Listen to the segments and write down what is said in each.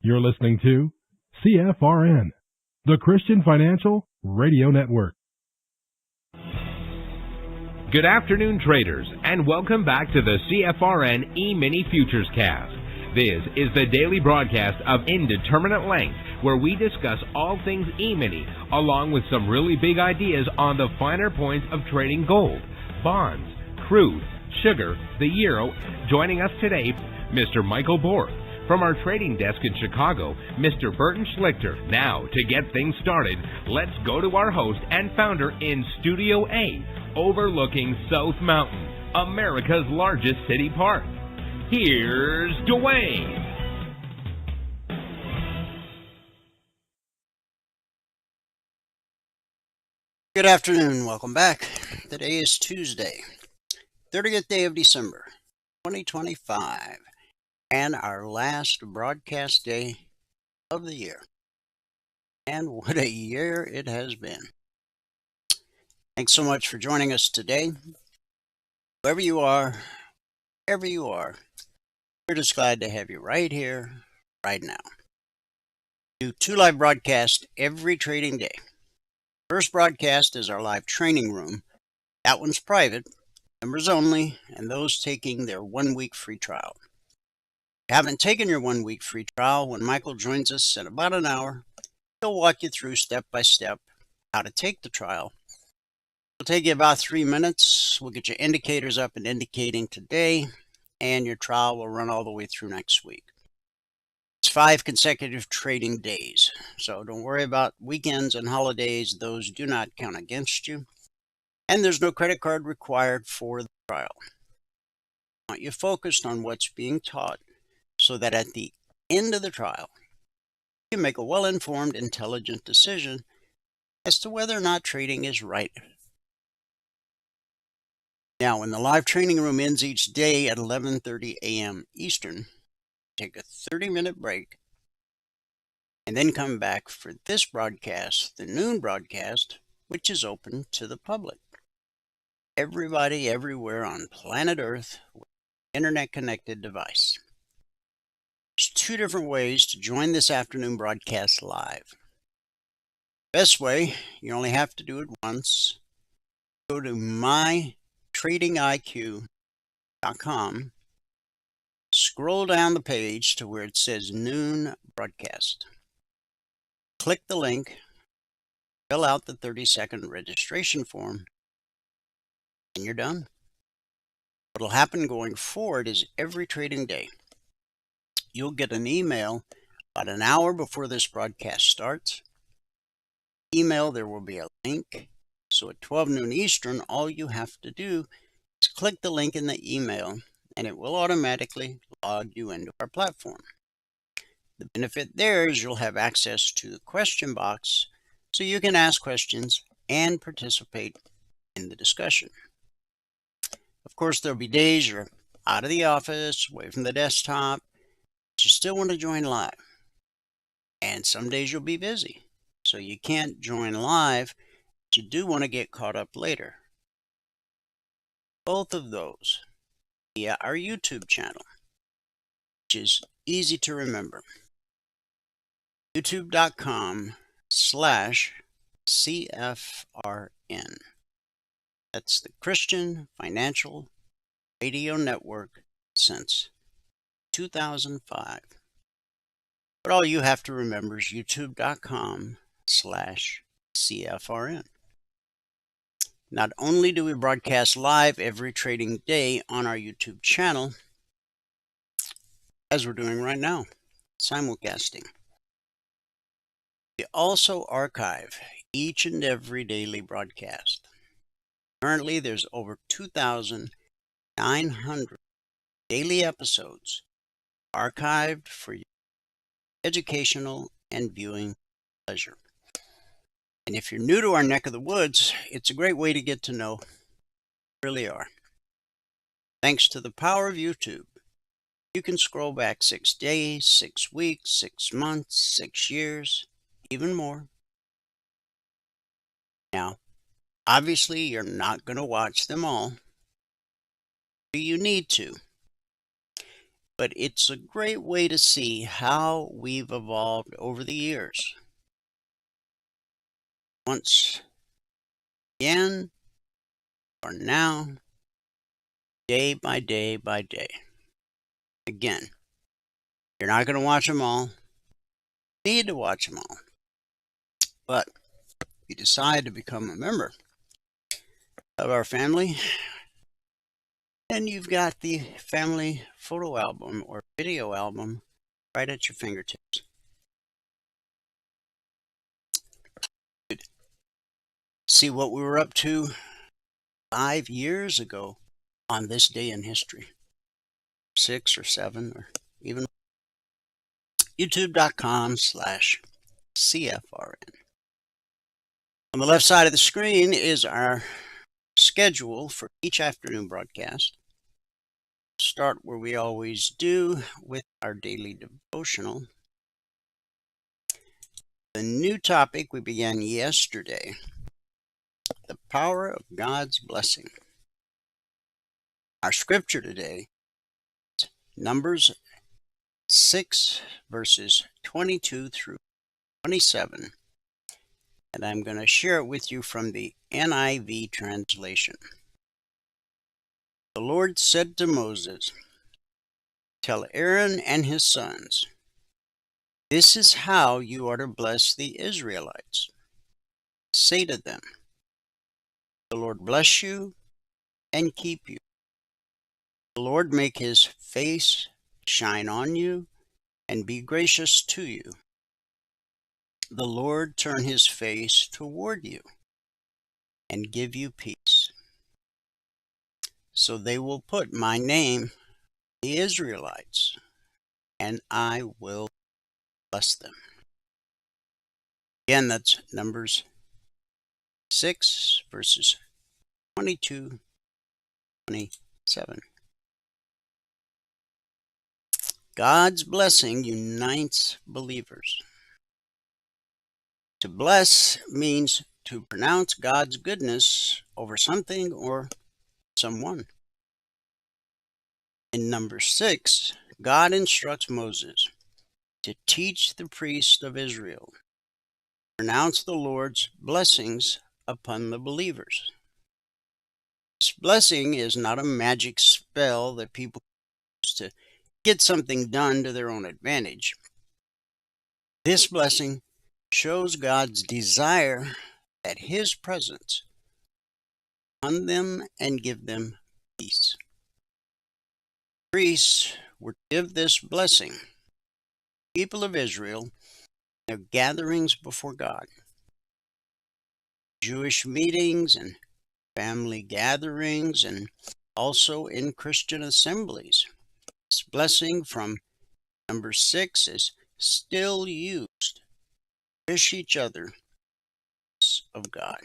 You're listening to CFRN, the Christian Financial Radio Network. Good afternoon, traders, and welcome back to the CFRN Emini Futures Cast. This is the daily broadcast of Indeterminate Length, where we discuss all things Emini, along with some really big ideas on the finer points of trading gold, bonds, crude, sugar, the euro. Joining us today, Mr. Michael Borth. From our trading desk in Chicago, Mr. Burton Schlichter. Now, to get things started, let's go to our host and founder in Studio A, overlooking South Mountain, America's largest city park. Here's Dwayne. Good afternoon. Welcome back. Today is Tuesday, 30th day of December, 2025. And our last broadcast day of the year. And what a year it has been. Thanks so much for joining us today. Wherever you are, we're just glad to have you right here, right now. We do 2 live broadcasts every trading day. First broadcast is our live training room. That one's private, members only, and those taking their 1-week free trial. If you haven't taken your 1-week free trial, when Michael joins us in about an hour, he'll walk you through step by step how to take the trial. It'll take you about 3 minutes. We'll get your indicators up and indicating today, and your trial will run all the way through next week. It's 5 consecutive trading days, so don't worry about weekends and holidays. Those do not count against you, and there's no credit card required for the trial. I want you focused on what's being taught, so that at the end of the trial, you can make a well-informed, intelligent decision as to whether or not trading is right. Now, when the live training room ends each day at 11:30 a.m. Eastern, take a 30-minute break, and then come back for this broadcast, the noon broadcast, which is open to the public. Everybody, everywhere on planet Earth with an internet-connected device. There's 2 different ways to join this afternoon broadcast live. Best way, you only have to do it once. Go to mytradingiq.com, scroll down the page to where it says Noon Broadcast. Click the link, fill out the 30-second registration form, and you're done. What will happen going forward is every trading day, you'll get an email about an hour before this broadcast starts. Email, there will be a link. So at 12 noon Eastern, all you have to do is click the link in the email, and it will automatically log you into our platform. The benefit there is you'll have access to the question box, so you can ask questions and participate in the discussion. Of course, there'll be days you're out of the office, away from the desktop, but you still want to join live. And some days you'll be busy, so you can't join live, but you do want to get caught up later. Both of those via our YouTube channel, which is easy to remember. youtube.com/CFRN. That's the Christian Financial Radio Network since 2005. But all you have to remember is youtube.com/CFRN. Not only do we broadcast live every trading day on our YouTube channel, as we're doing right now, simulcasting. We also archive each and every daily broadcast. Currently, there's over 2,900 daily episodes archived for your educational and viewing pleasure. And if you're new to our neck of the woods, it's a great way to get to know who we really are. Thanks to the power of YouTube, you can scroll back 6 days, 6 weeks, 6 months, 6 years, even more. Now, obviously, you're not going to watch them all. You need to. But it's a great way to see how we've evolved over the years. Once again, or now, day by day by day. Again, you're not going to watch them all. You need to watch them all. But if you decide to become a member of our family, then you've got the family photo album or video album right at your fingertips. See what we were up to 5 years ago on this day in history. 6 or 7 or even youtube.com/CFRN. On the left side of the screen is our schedule for each afternoon broadcast. Start where we always do with our daily devotional. The new topic we began yesterday, the power of God's blessing. Our scripture today is Numbers 6 verses 22 through 27. And I'm going to share it with you from the NIV translation. The Lord said to Moses, "Tell Aaron and his sons, this is how you are to bless the Israelites. Say to them, the Lord bless you and keep you. The Lord make his face shine on you and be gracious to you. The Lord turn his face toward you and give you peace. So they will put my name, the Israelites, and I will bless them." Again, that's Numbers 6, verses 22, 27. God's blessing unites believers. To bless means to pronounce God's goodness over something or someone. In Numbers 6, God instructs Moses to teach the priests of Israel to pronounce the Lord's blessings upon the believers. This blessing is not a magic spell that people use to get something done to their own advantage. This blessing shows God's desire that his presence on them and give them peace. Priests were to give this blessing to the people of Israel in their gatherings before God, Jewish meetings and family gatherings, and also in Christian assemblies. This blessing from number 6 is still used to wish each other of God.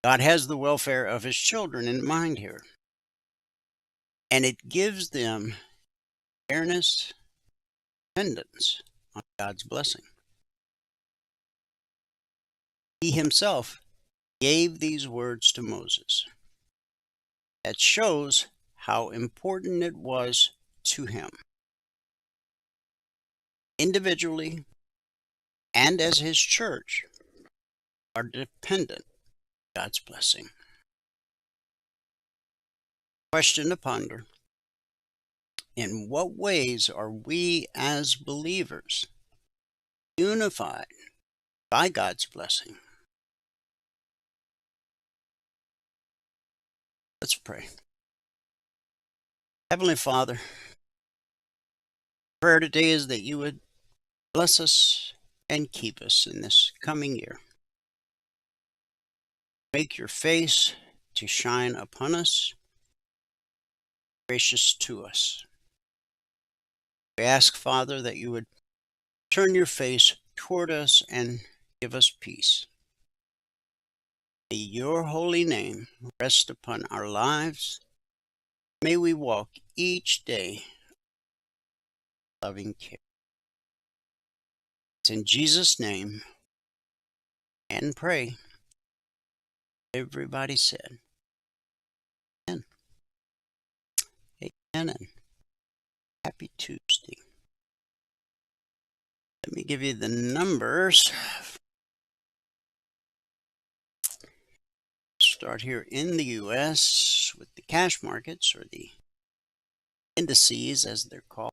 God has the welfare of his children in mind here, and it gives them fairness, dependence on God's blessing. He himself gave these words to Moses. That shows how important it was to him. Individually and as his church are dependent on God's blessing. Question to ponder: in what ways are we as believers unified by God's blessing? Let's pray. Heavenly Father, Prayer today is that you would bless us and keep us in this coming year. Make your face to shine upon us, gracious to us. We ask, Father, that you would turn your face toward us and give us peace. May your holy name rest upon our lives. May we walk each day loving care. It's in Jesus' name and pray. Everybody said, Amen. Amen and happy Tuesday. Let me give you the numbers. Start here in the U.S. with the cash markets, or the indices as they're called.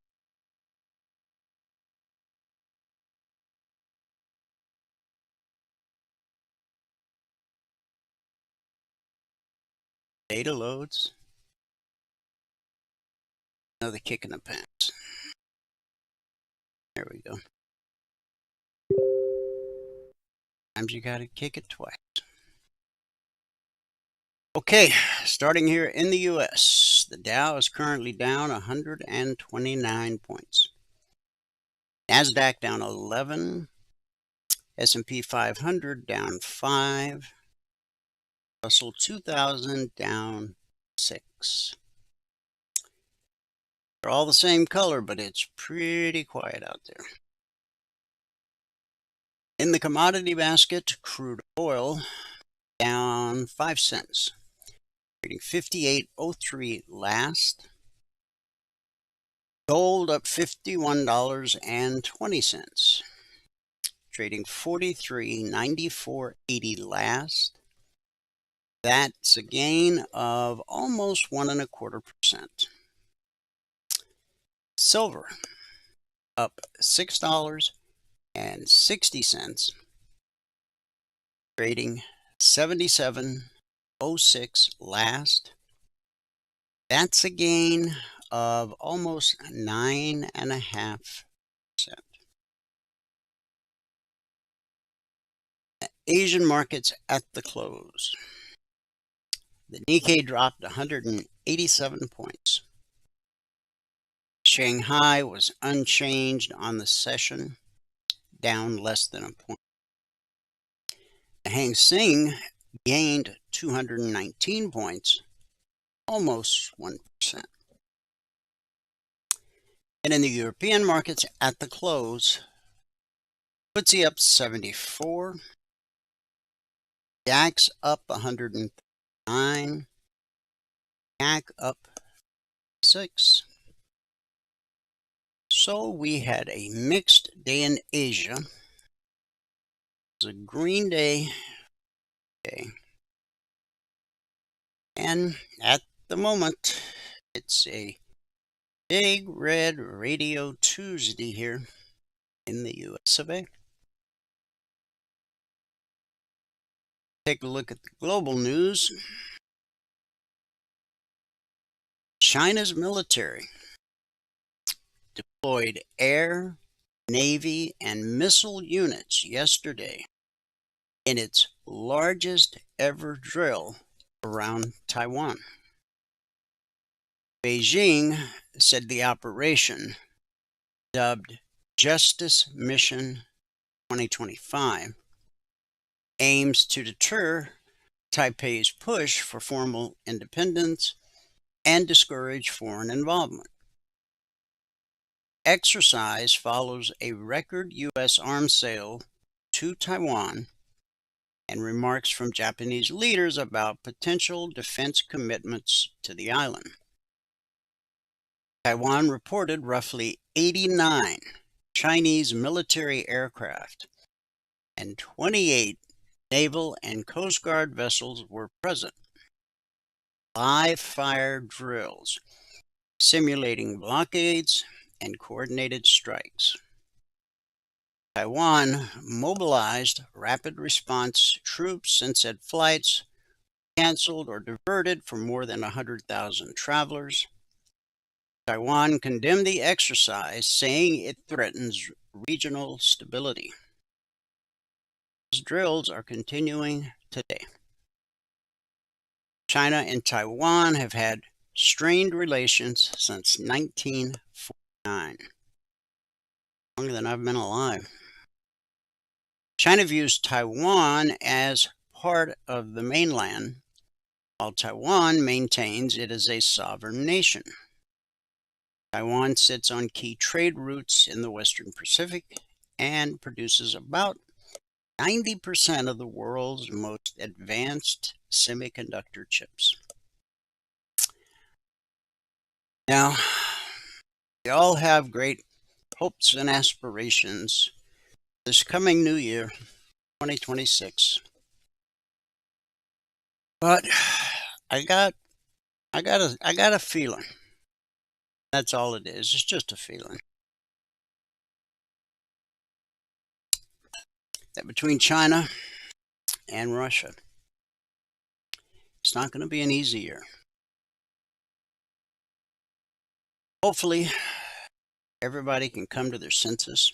Data loads. Another kick in the pants. There we go. Sometimes you gotta kick it twice. Okay, starting here in the U.S., the Dow is currently down 129 points. NASDAQ down 11, S&P 500 down 5, Russell 2000 down 6. They're all the same color, but it's pretty quiet out there. In the commodity basket, crude oil down 5 cents, trading 58.03 last. Gold up $51.20, trading 43.94.80 last. That's a gain of almost 1.25%. Silver up $6.60, trading 77.06 last. That's a gain of almost 9.5%. Asian markets at the close. The Nikkei dropped 187 points. Shanghai was unchanged on the session, down less than a point. The Hang Seng gained 219 points, almost 1%. And in the European markets at the close, FTSE up 74, DAX up 109, CAC up 6. So we had a mixed day in Asia. It was a green day. And at the moment, it's a big red radio Tuesday here in the US of A. Take a look at the global news. China's military deployed air, navy, and missile units yesterday in its largest ever drill around Taiwan. Beijing said the operation, dubbed Justice Mission 2025, aims to deter Taipei's push for formal independence and discourage foreign involvement. Exercise follows a record U.S. arms sale to Taiwan and remarks from Japanese leaders about potential defense commitments to the island. Taiwan reported roughly 89 Chinese military aircraft and 28 naval and Coast Guard vessels were present. Live fire drills, simulating blockades and coordinated strikes. Taiwan mobilized rapid response troops and said flights canceled or diverted for more than 100,000 travelers. Taiwan condemned the exercise, saying it threatens regional stability. Those drills are continuing today. China and Taiwan have had strained relations since 1949, longer than I've been alive. China views Taiwan as part of the mainland, while Taiwan maintains it is a sovereign nation. Taiwan sits on key trade routes in the Western Pacific and produces about 90% of the world's most advanced semiconductor chips. Now, we all have great hopes and aspirations this coming new year, 2026. But I got a feeling. That's all it is. It's just a feeling. That between China and Russia, it's not going to be an easy year. Hopefully, everybody can come to their senses.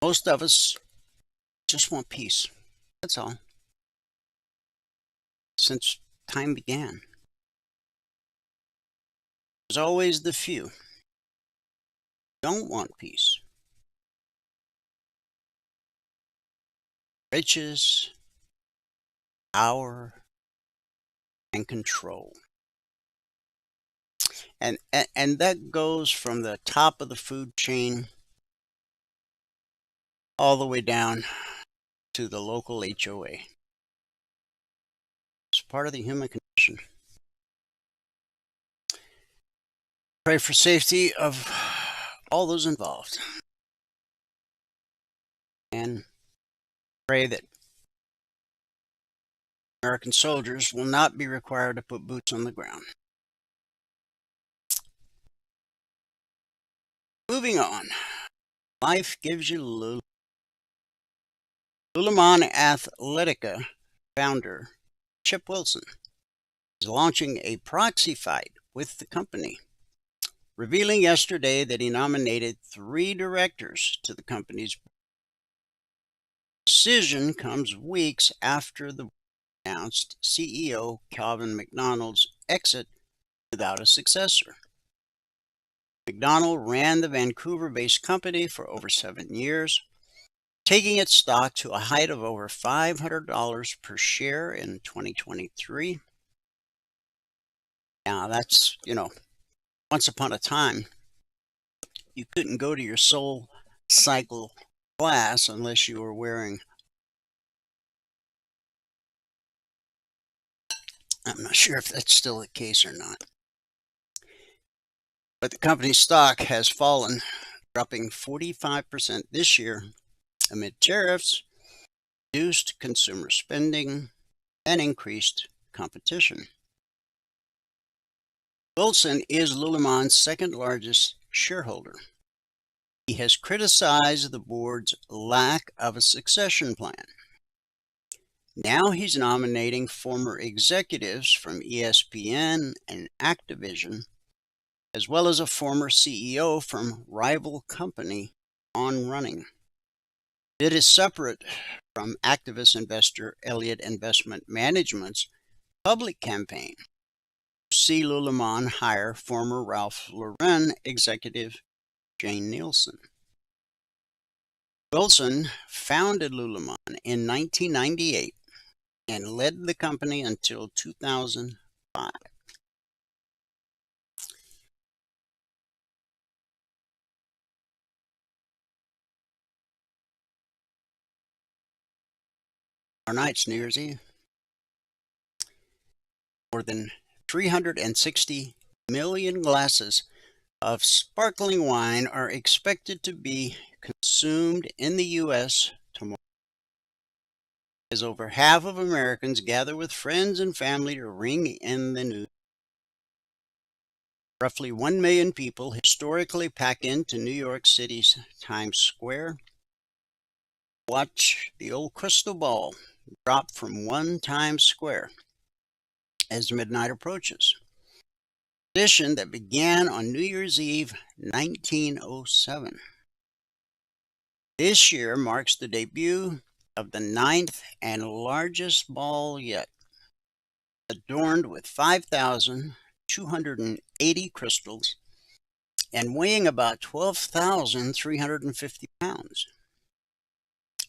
Most of us just want peace. That's all. Since time began. There's always the few who don't want peace. Riches, power, and control. And that goes from the top of the food chain all the way down to the local HOA. It's part of the human condition. Pray for safety of all those involved. And pray that American soldiers will not be required to put boots on the ground. Moving on. Life gives you Lululemon Athletica founder Chip Wilson is launching a proxy fight with the company, revealing yesterday that he nominated 3 directors to the company's board. The decision comes weeks after the announced CEO Calvin McDonald's exit without a successor. McDonald ran the Vancouver-based company for over 7 years, taking its stock to a height of over $500 per share in 2023. Now that's, once upon a time, you couldn't go to your Soul Cycle class unless you were wearing, I'm not sure if that's still the case or not. But the company's stock has fallen, dropping 45% this year amid tariffs, reduced consumer spending, and increased competition. Wilson is Lululemon's second largest shareholder. He has criticized the board's lack of a succession plan. Now he's nominating former executives from ESPN and Activision, as well as a former CEO from rival company On Running. It is separate from activist investor Elliott Investment Management's public campaign to see Lululemon hire former Ralph Lauren executive Jane Nielsen. Wilson founded Lululemon in 1998 and led the company until 2005. Tomorrow night's New Year's Eve. More than 360 million glasses of sparkling wine are expected to be consumed in the U.S. tomorrow, as over half of Americans gather with friends and family to ring in the new. Roughly 1 million people historically pack into New York City's Times Square. Watch the old crystal ball drop from one Times Square as midnight approaches. tradition that began on New Year's Eve, 1907. This year marks the debut of the ninth and largest ball yet, adorned with 5,280 crystals and weighing about 12,350 pounds.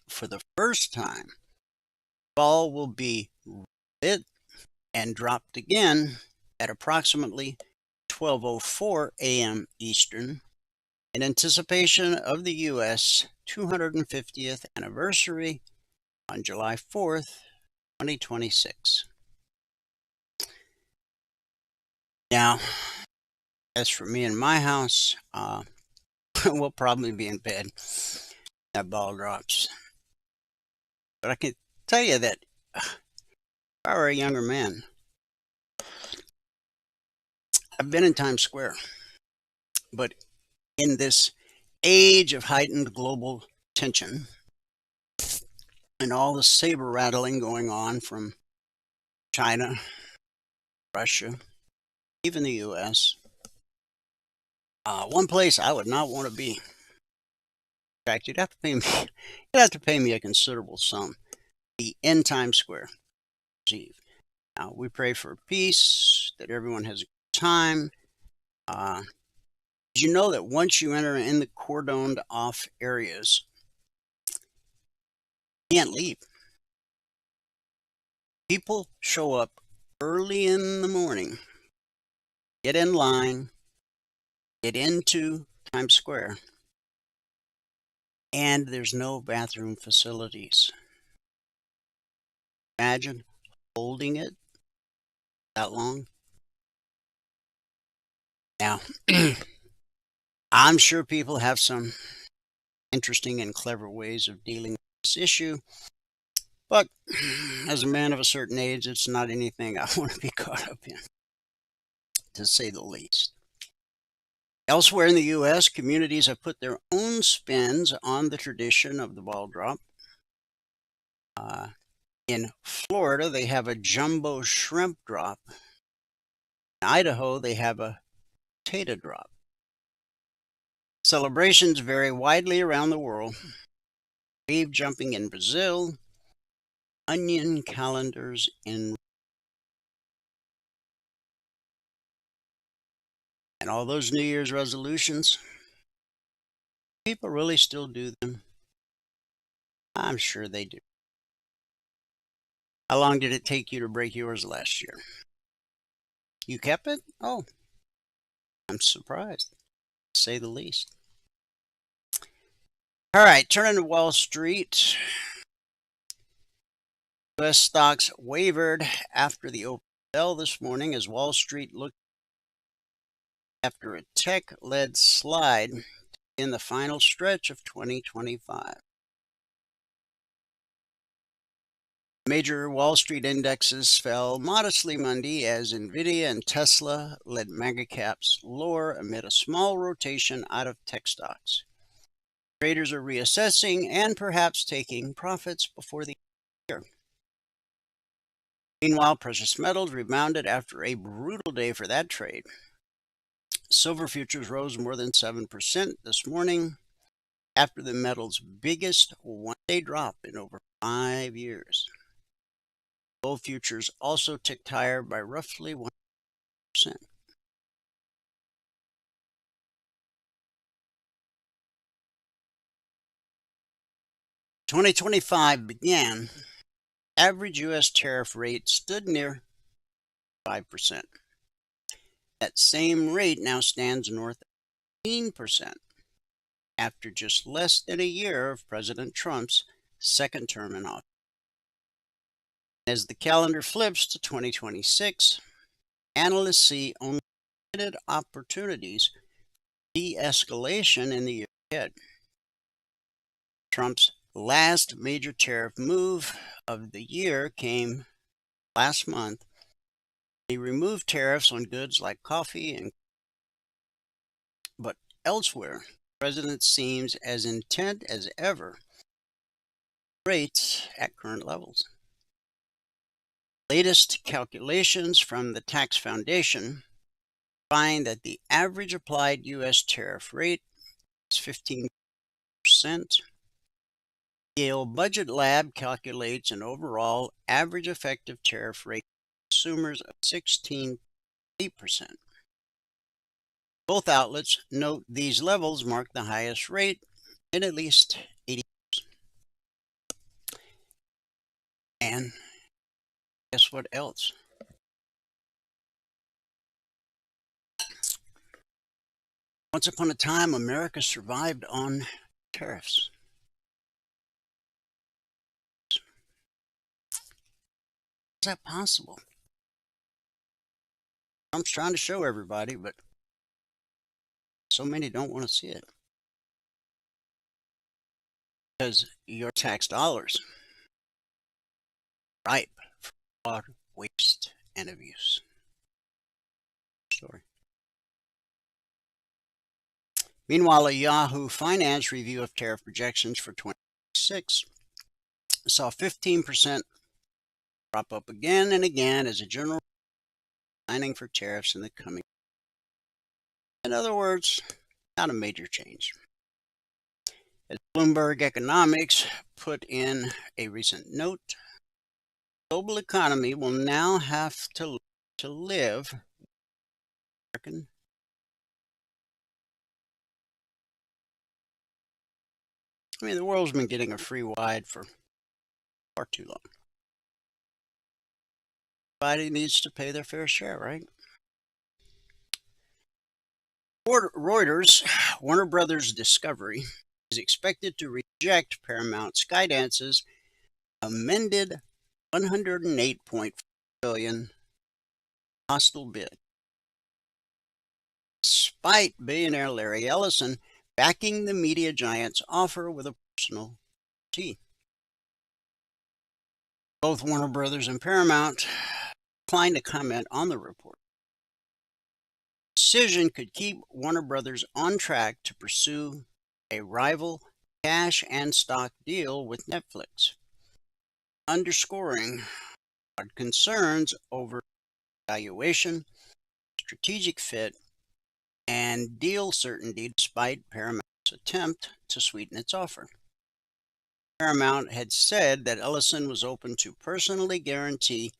For the first time, the ball will be lit and dropped again at approximately 12:04 a.m. Eastern in anticipation of the U.S. 250th anniversary on July 4th, 2026. Now, as for me and my house, we'll probably be in bed. That ball drops. But I can tell you that if I were a younger man, I've been in Times Square, but in this age of heightened global tension and all the saber rattling going on from China, Russia, even the U.S., one place I would not want to be. In fact, you'd have to pay me a considerable sum to be in Times Square Eve. Now, we pray for peace, that everyone has a good time. Did you know that once you enter in the cordoned off areas, you can't leave? People show up early in the morning, get in line, get into Times Square, and there's no bathroom facilities. Imagine holding it that long. Now, I'm sure people have some interesting and clever ways of dealing with this issue, but as a man of a certain age, it's not anything I want to be caught up in, to say the least. Elsewhere in the U.S., communities have put their own spins on the tradition of the ball drop. In Florida, they have a jumbo shrimp drop. In Idaho, they have a potato drop. Celebrations vary widely around the world. Wave jumping in Brazil, onion calendars in, and all those New Year's resolutions, people really still do them. I'm sure they do. How long did it take you to break yours last year? You kept it? Oh, I'm surprised, to say the least. All right, turning to Wall Street. U.S. stocks wavered after the open bell this morning as Wall Street looked after a tech-led slide in the final stretch of 2025. Major Wall Street indexes fell modestly Monday as Nvidia and Tesla led mega caps lower amid a small rotation out of tech stocks. Traders are reassessing and perhaps taking profits before the year. Meanwhile, precious metals rebounded after a brutal day for that trade. Silver futures rose more than 7% this morning after the metal's biggest one-day drop in over 5 years. Gold futures also ticked higher by roughly 1%. When 2025 began, average U.S. tariff rate stood near 5%. That same rate now stands north of 15% after just less than a year of President Trump's second term in office. As the calendar flips to 2026, analysts see only limited opportunities for de-escalation in the year ahead. Trump's last major tariff move of the year came last month. He removed tariffs on goods like coffee but elsewhere, the president seems as intent as ever on rates at current levels. Latest calculations from the Tax Foundation find that the average applied U.S. tariff rate is 15%. Yale Budget Lab calculates an overall average effective tariff rate for consumers of 16.8%. Both outlets note these levels mark the highest rate in at least 80 years. And guess what else? Once upon a time, America survived on tariffs. Is that possible? I'm trying to show everybody, but so many don't want to see it. Because your tax dollars are ripe for fraud, waste, and abuse. Story. Meanwhile, a Yahoo Finance review of tariff projections for 2026 saw 15% prop up again and again as a general planning for tariffs in the coming. In other words, not a major change. As Bloomberg Economics put in a recent note, the global economy will now have to live. I mean, the world's been getting a free ride for far too long. Everybody needs to pay their fair share, right? Reuters, Warner Brothers Discovery, is expected to reject Paramount Skydance's amended $108.4 billion hostile bid, despite billionaire Larry Ellison backing the media giant's offer with a personal guarantee. Both Warner Brothers and Paramount declined to comment on the report. The decision could keep Warner Brothers on track to pursue a rival cash and stock deal with Netflix, underscoring concerns over valuation, strategic fit, and deal certainty despite Paramount's attempt to sweeten its offer. Paramount had said that Ellison was open to personally guarantee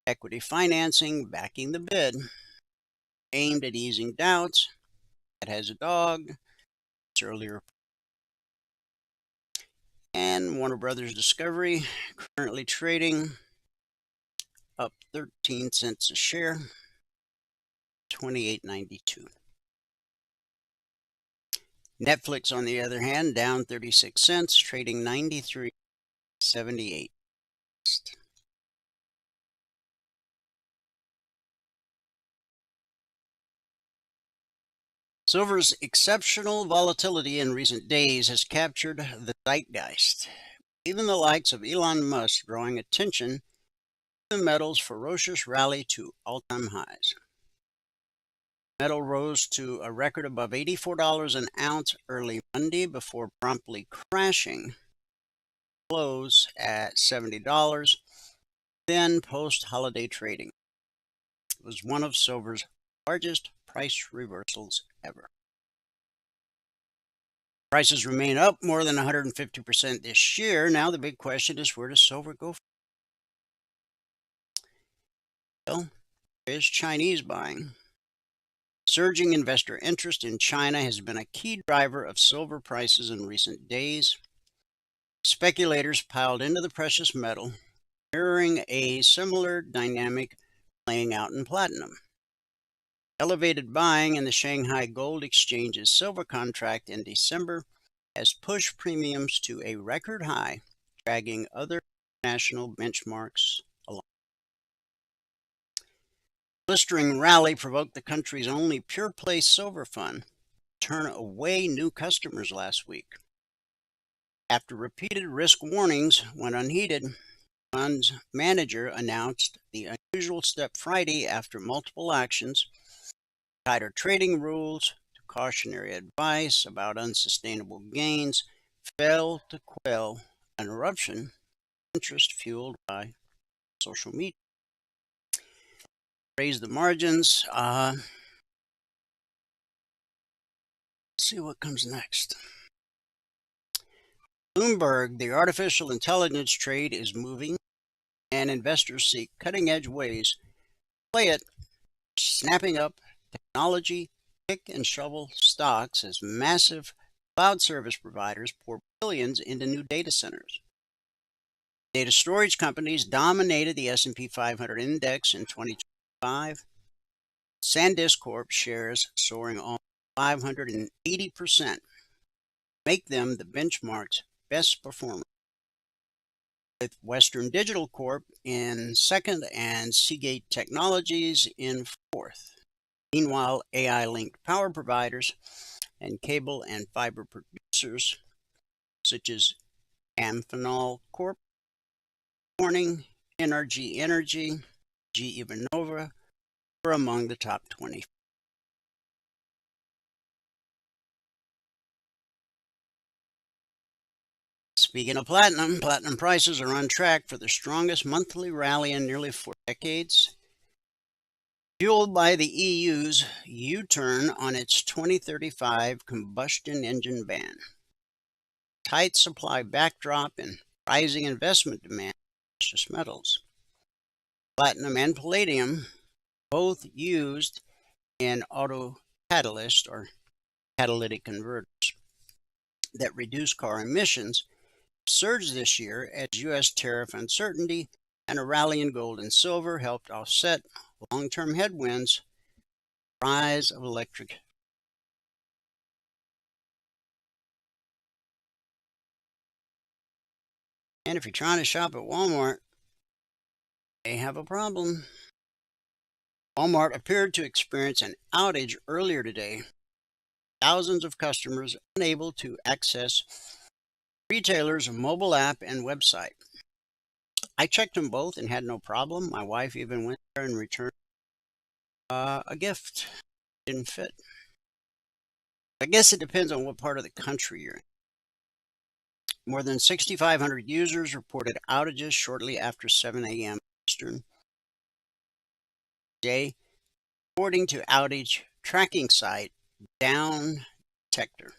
equity financing backing the bid, aimed at easing doubts. That has a dog. It's earlier. And Warner Brothers Discovery currently trading up 13 cents a share, $28.92. Netflix, on the other hand, down 36 cents, trading $93.78. Silver's exceptional volatility in recent days has captured the zeitgeist. Even the likes of Elon Musk drawing attention to the metal's ferocious rally to all-time highs. Metal rose to a record above $84 an ounce early Monday before promptly crashing close at $70, then post-holiday trading. It was one of silver's largest price reversals ever. Prices remain up more than 150% this year. Now the big question is, where does silver go? Well, there's Chinese buying. Surging investor interest in China has been a key driver of silver prices in recent days. Speculators piled into the precious metal, mirroring a similar dynamic playing out in platinum. Elevated buying in the Shanghai Gold Exchange's silver contract in December has pushed premiums to a record high, dragging other national benchmarks along. Blistering rally provoked the country's only pure-play silver fund to turn away new customers last week. After repeated risk warnings went unheeded, the fund's manager announced the unusual step Friday after multiple actions, tighter trading rules, to cautionary advice about unsustainable gains, failed to quell an eruption interest fueled by social media. Raise the margins. Let's see what comes next. Bloomberg, the artificial intelligence trade is moving, and investors seek cutting-edge ways to play it, snapping up technology, pick and shovel stocks as massive cloud service providers pour billions into new data centers. Data storage companies dominated the S&P 500 index in 2025. SanDisk Corp shares soaring almost 580%, make them the benchmark's best performer, with Western Digital Corp in second and Seagate Technologies in fourth. Meanwhile, AI-linked power providers and cable and fiber producers such as Amphenol Corp, Corning, NRG Energy, GE Vernova were among the top 20. Speaking of platinum prices are on track for the strongest monthly rally in nearly 4 decades, fueled by the EU's U-turn on its 2035 combustion engine ban. Tight supply backdrop and rising investment demand for precious metals. Platinum and palladium, both used in auto catalyst or catalytic converters that reduce car emissions, surged this year as U.S. tariff uncertainty and a rally in gold and silver helped offset long-term headwinds, rise of electric. And if you're trying to shop at Walmart, they have a problem. Walmart appeared to experience an outage earlier today. Thousands of customers unable to access retailer's mobile app and website. I checked them both and had no problem. My wife even went there and returned a gift. Didn't fit. I guess it depends on what part of the country you're in. More than 6,500 users reported outages shortly after 7 a.m. Eastern day, according to outage tracking site Down Detector.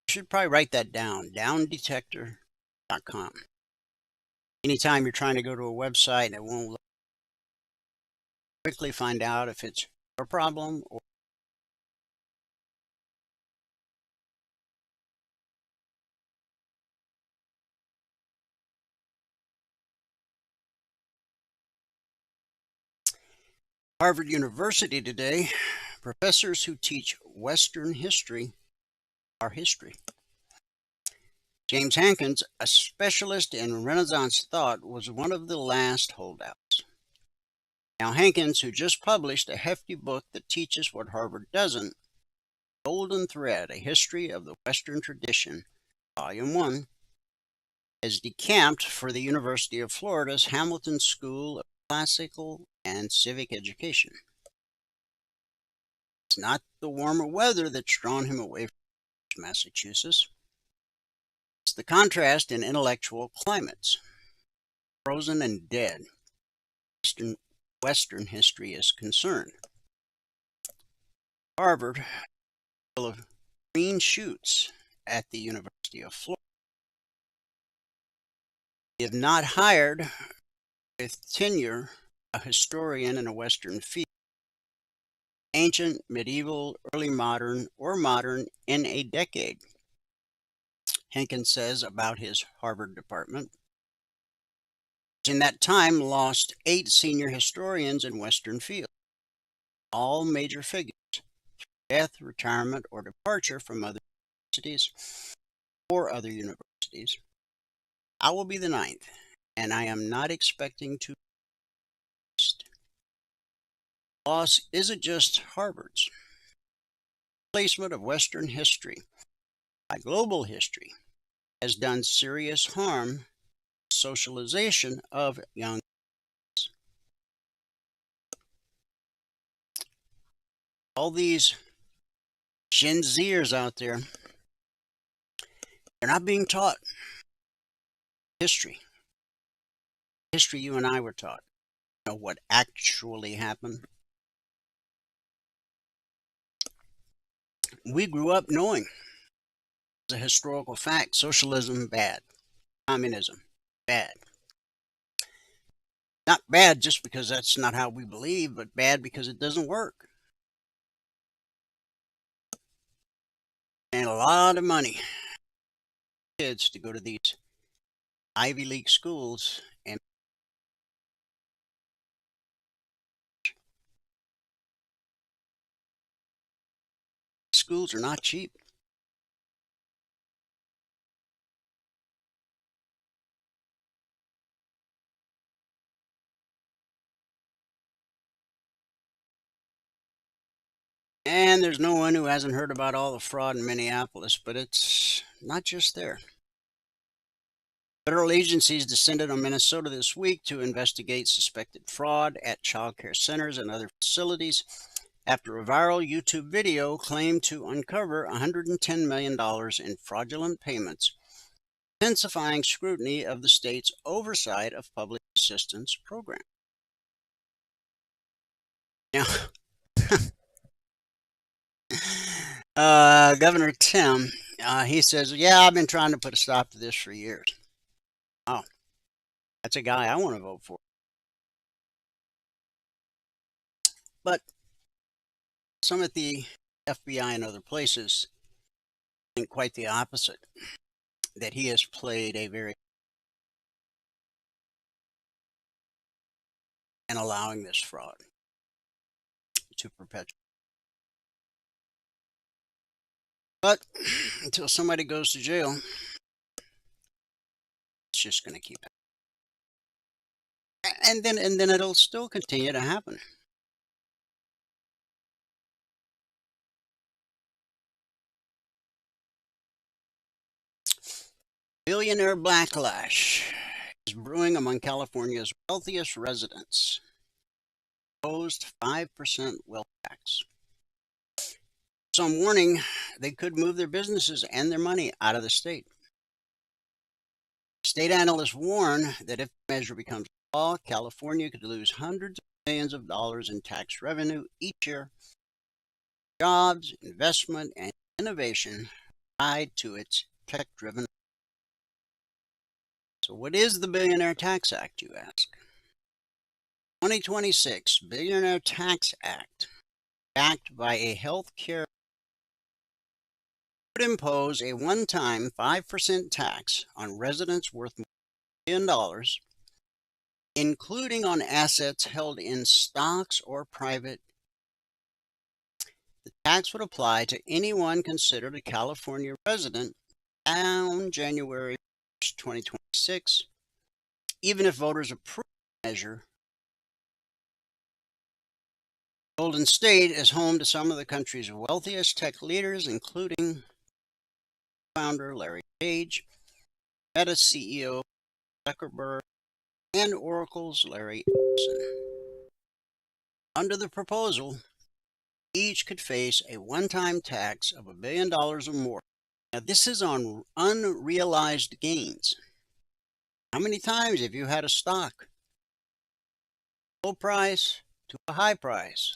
You should probably write that down, downdetector.com. Anytime you're trying to go to a website and it won't quickly find out if it's your problem or Harvard University today, professors who teach Western history are history. James Hankins, a specialist in Renaissance thought, was one of the last holdouts. Now Hankins, who just published a hefty book that teaches what Harvard doesn't, Golden Thread, A History of the Western Tradition, Volume 1, has decamped for the University of Florida's Hamilton School of Classical and Civic Education. It's not the warmer weather that's drawn him away from Massachusetts. It's the contrast in intellectual climates. Frozen and dead, Western history is concerned. Harvard, full of green shoots at the University of Florida. They have not hired with tenure a historian in a Western field, ancient, medieval, early modern, or modern in a decade. Hankins says about his Harvard department. In that time, lost 8 senior historians in Western fields, all major figures, death, retirement, or departure from other universities or other universities. I will be the 9th, and I am not expecting to. Loss isn't just Harvard's. Replacement of Western history by global history has done serious harm to socialization of young kids. All these Gen Zers out there, they're not being taught history. History you and I were taught. You know what actually happened. We grew up knowing, as a historical fact, socialism bad, communism bad. Not bad just because that's not how we believe, but bad because it doesn't work. And a lot of money kids to go to these Ivy League schools, and schools are not cheap. And there's no one who hasn't heard about all the fraud in Minneapolis, but it's not just there. Federal agencies descended on Minnesota this week to investigate suspected fraud at child care centers and other facilities after a viral YouTube video claimed to uncover $110 million in fraudulent payments, intensifying scrutiny of the state's oversight of public assistance programs. Now, Governor Tim, he says, yeah, I've been trying to put a stop to this for years. Oh, that's a guy I want to vote for. But some at the FBI and other places think quite the opposite, that he has played a very and allowing this fraud to perpetuate. But until somebody goes to jail, it's just going to keep happening. And then it'll still continue to happen. Billionaire backlash is brewing among California's wealthiest residents. Proposed 5% wealth tax. Some warning they could move their businesses and their money out of the state. State analysts warn that if the measure becomes law, California could lose hundreds of millions of dollars in tax revenue each year. Jobs, investment, and innovation tied to its tech-driven. So what is the Billionaire Tax Act, you ask? 2026 Billionaire Tax Act, backed by a health care, would impose a one-time 5% tax on residents worth $1 million, including on assets held in stocks or private. The tax would apply to anyone considered a California resident on January 1st, 2026, even if voters approve the measure. Golden State is home to some of the country's wealthiest tech leaders, including founder Larry Page, Meta CEO Zuckerberg, and Oracle's Larry Ellison. Under the proposal, each could face a one-time tax of $1 billion or more. Now, this is on unrealized gains. How many times have you had a stock low price to a high price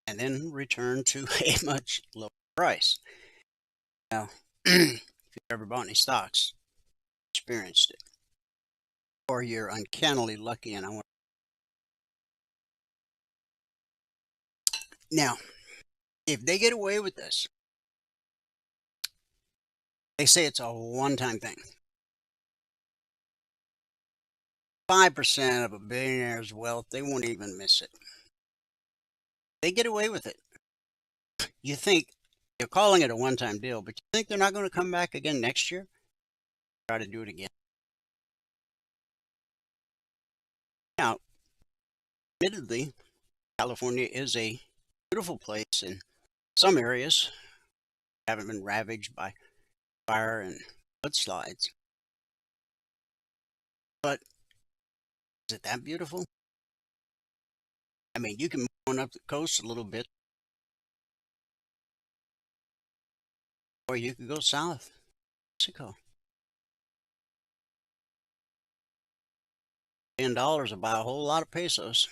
and then return to a much lower price? Now, if you've ever bought any stocks, experienced it, or you're uncannily lucky, and I want. Now, if they get away with this, they say it's a one-time thing. 5% of a billionaire's wealth, they won't even miss it. They get away with it. You think you're calling it a one-time deal, but you think they're not going to come back again next year? Try to do it again. Now, admittedly, California is a beautiful place in some areas. Haven't been ravaged by fire and mudslides. But is it that beautiful? I mean, you can move on up the coast a little bit, or you could go south, Mexico. $10 will buy a whole lot of pesos.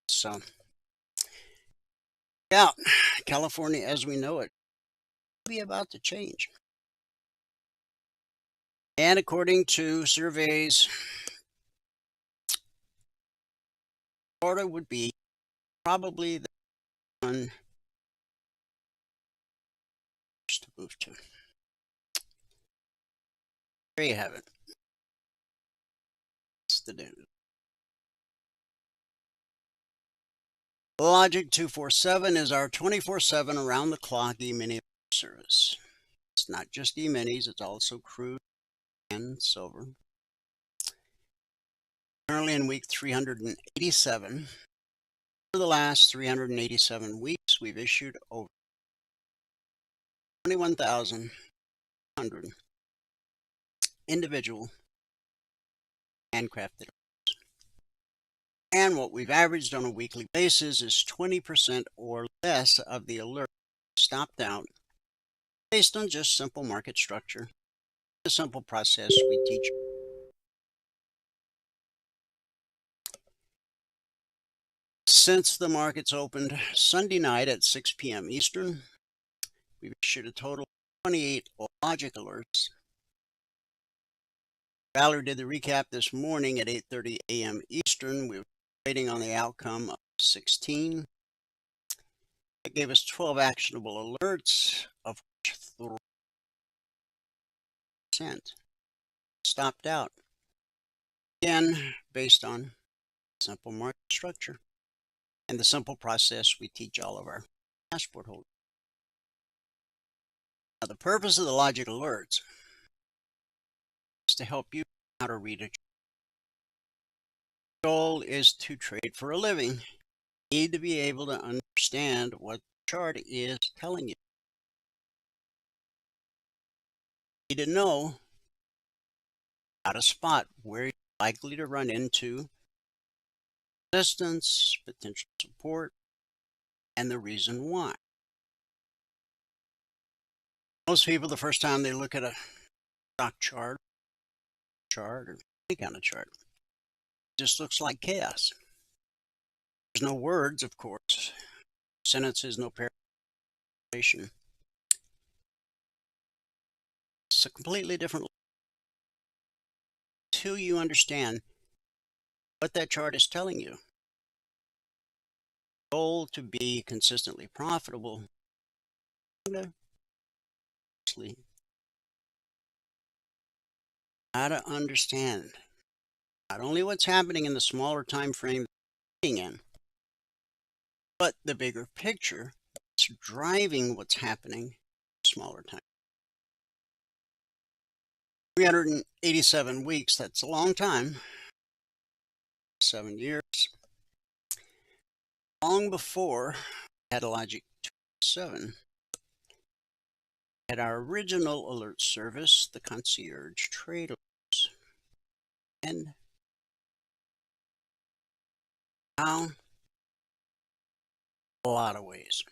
So, yeah, California as we know it be about to change. And according to surveys, Florida would be probably the one to move to. There you have it. That's the news. Logic 247 is our 24/7 around-the-clock E-mini service. It's not just E-minis, it's also crude and silver. Currently in week 387. For the last 387 weeks, we've issued over 21,100 individual handcrafted. And what we've averaged on a weekly basis is 20% or less of the alert stopped out based on just simple market structure, the simple process we teach. Since the markets opened Sunday night at 6 p.m. Eastern, we've issued a total of 28 logic alerts. Valerie did the recap this morning at 8:30 a.m. Eastern. We were waiting on the outcome of 16. It gave us 12 actionable alerts, of which 3% stopped out. Again, based on simple market structure and the simple process we teach all of our passport holders. Now, the purpose of the logic alerts is to help you how to read it. The goal is to trade for a living. You need to be able to understand what the chart is telling you. You need to know how to spot where you're likely to run into resistance, potential support, and the reason why. Most people, the first time they look at a stock chart or any kind of chart, it just looks like chaos. There's no words, of course. Sentences, no punctuation. It's a completely different until you understand what that chart is telling you. The goal to be consistently profitable. How to understand not only what's happening in the smaller time frame you're in, but the bigger picture that's driving what's happening in smaller time. 387 weeks, that's a long time. 7 years. Long before we had a Logic 247, at our original alert service, the concierge trade alerts. And now, a lot of ways.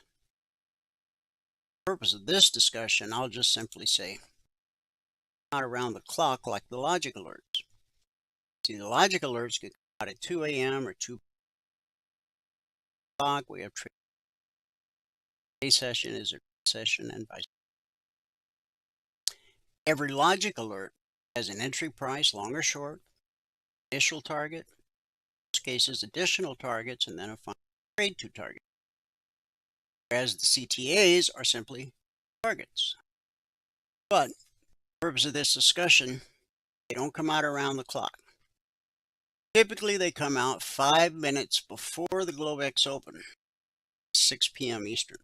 The purpose of this discussion, I'll just simply say, not around the clock like the logic alerts. See, the logic alerts get out at 2 a.m. or 2 o'clock. We have trade session is a session and vice versa. Every logic alert has an entry price, long or short, initial target, in most cases additional targets, and then a final trade to target. Whereas the CTAs are simply targets. But the purpose of this discussion, they don't come out around the clock. Typically, they come out 5 minutes before the Globex open, 6 p.m. Eastern.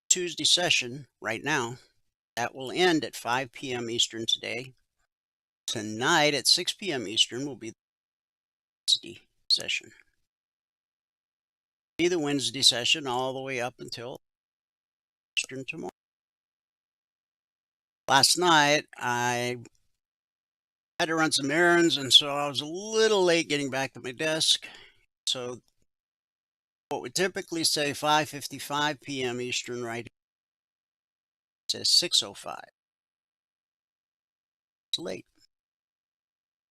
Tuesday session, right now, that will end at 5 p.m. Eastern today. Tonight at 6 p.m. Eastern will be the Wednesday session. Be the Wednesday session all the way up until Eastern tomorrow. Last night, I had to run some errands, and so I was a little late getting back to my desk. So what we typically say 5:55 p.m. Eastern right here says 6:05. It's late.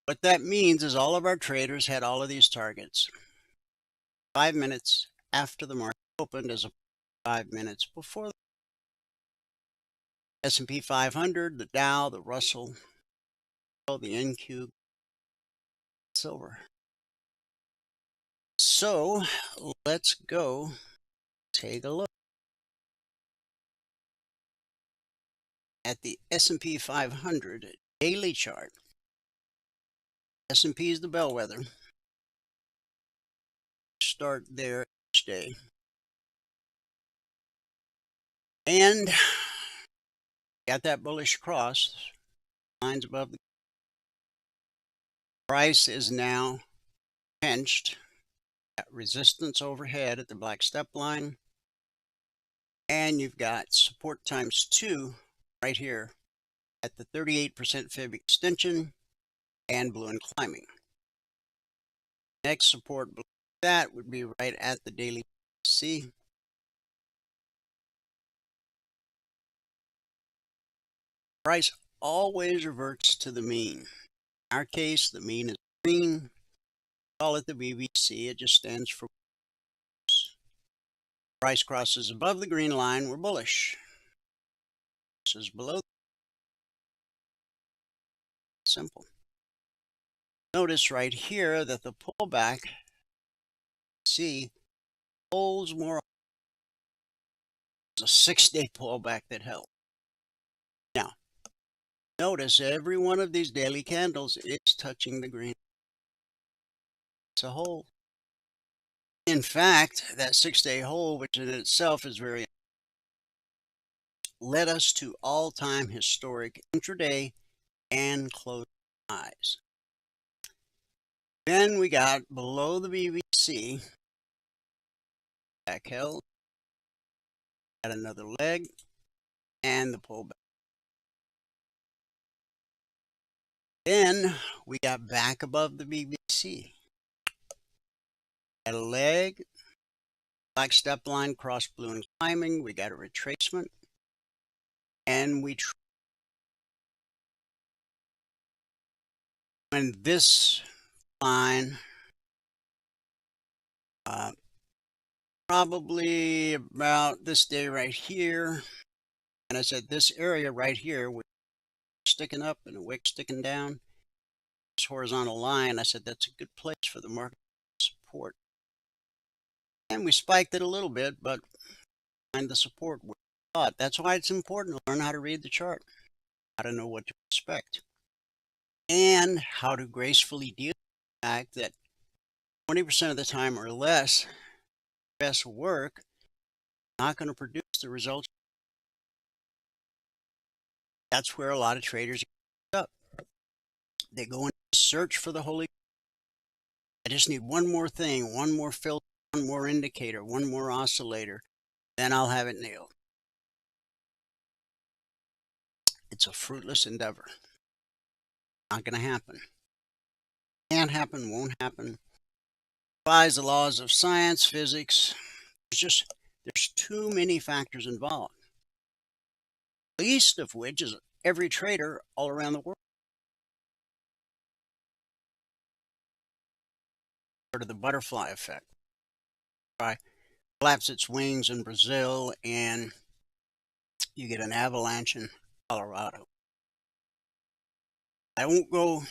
What that means is all of our traders had all of these targets 5 minutes after the market opened as opposed to 5 minutes before. S&P 500, the Dow, the Russell, the NQ, silver. So let's go take a look at the S&P 500 daily chart. S&P is the bellwether. Start there each day. And got that bullish cross, lines above the price is now pinched at resistance overhead at the black step line. And you've got support times 2 right here at the 38% fib extension and blue and climbing. Next support below that would be right at the daily C. Price always reverts to the mean. In our case, the mean is green. Call it the BBC. It just stands for price crosses above the green line, we're bullish. This is below. Simple. Notice right here that the pullback, see, holds more. It's a 6-day pullback that held. Now, notice every one of these daily candles is touching the green. It's a hold. In fact, that 6-day hold, which in itself is very, led us to all-time historic intraday and closing highs. Then we got below the BBC, back held, got another leg, and the pullback. Then we got back above the BBC. Got a leg, black step line, cross blue and climbing. We got a retracement. And when this line, probably about this day right here, and I said this area right here was sticking up and a wick sticking down, this horizontal line, I said that's a good place for the market support. And we spiked it a little bit, but find the support. That's why it's important to learn how to read the chart, how to know what to expect, and how to gracefully deal with the fact that 20% of the time or less, best work not going to produce the results. That's where a lot of traders get up. They go and search for the holy. I just need one more thing, one more filter, one more indicator, one more oscillator, then I'll have it nailed. It's a fruitless endeavor. Not going to happen. Can't happen, won't happen. Defies the laws of science, physics. There's too many factors involved. Least of which is every trader all around the world. Sort of the butterfly effect. Flaps its wings in Brazil and you get an avalanche in Colorado. I won't go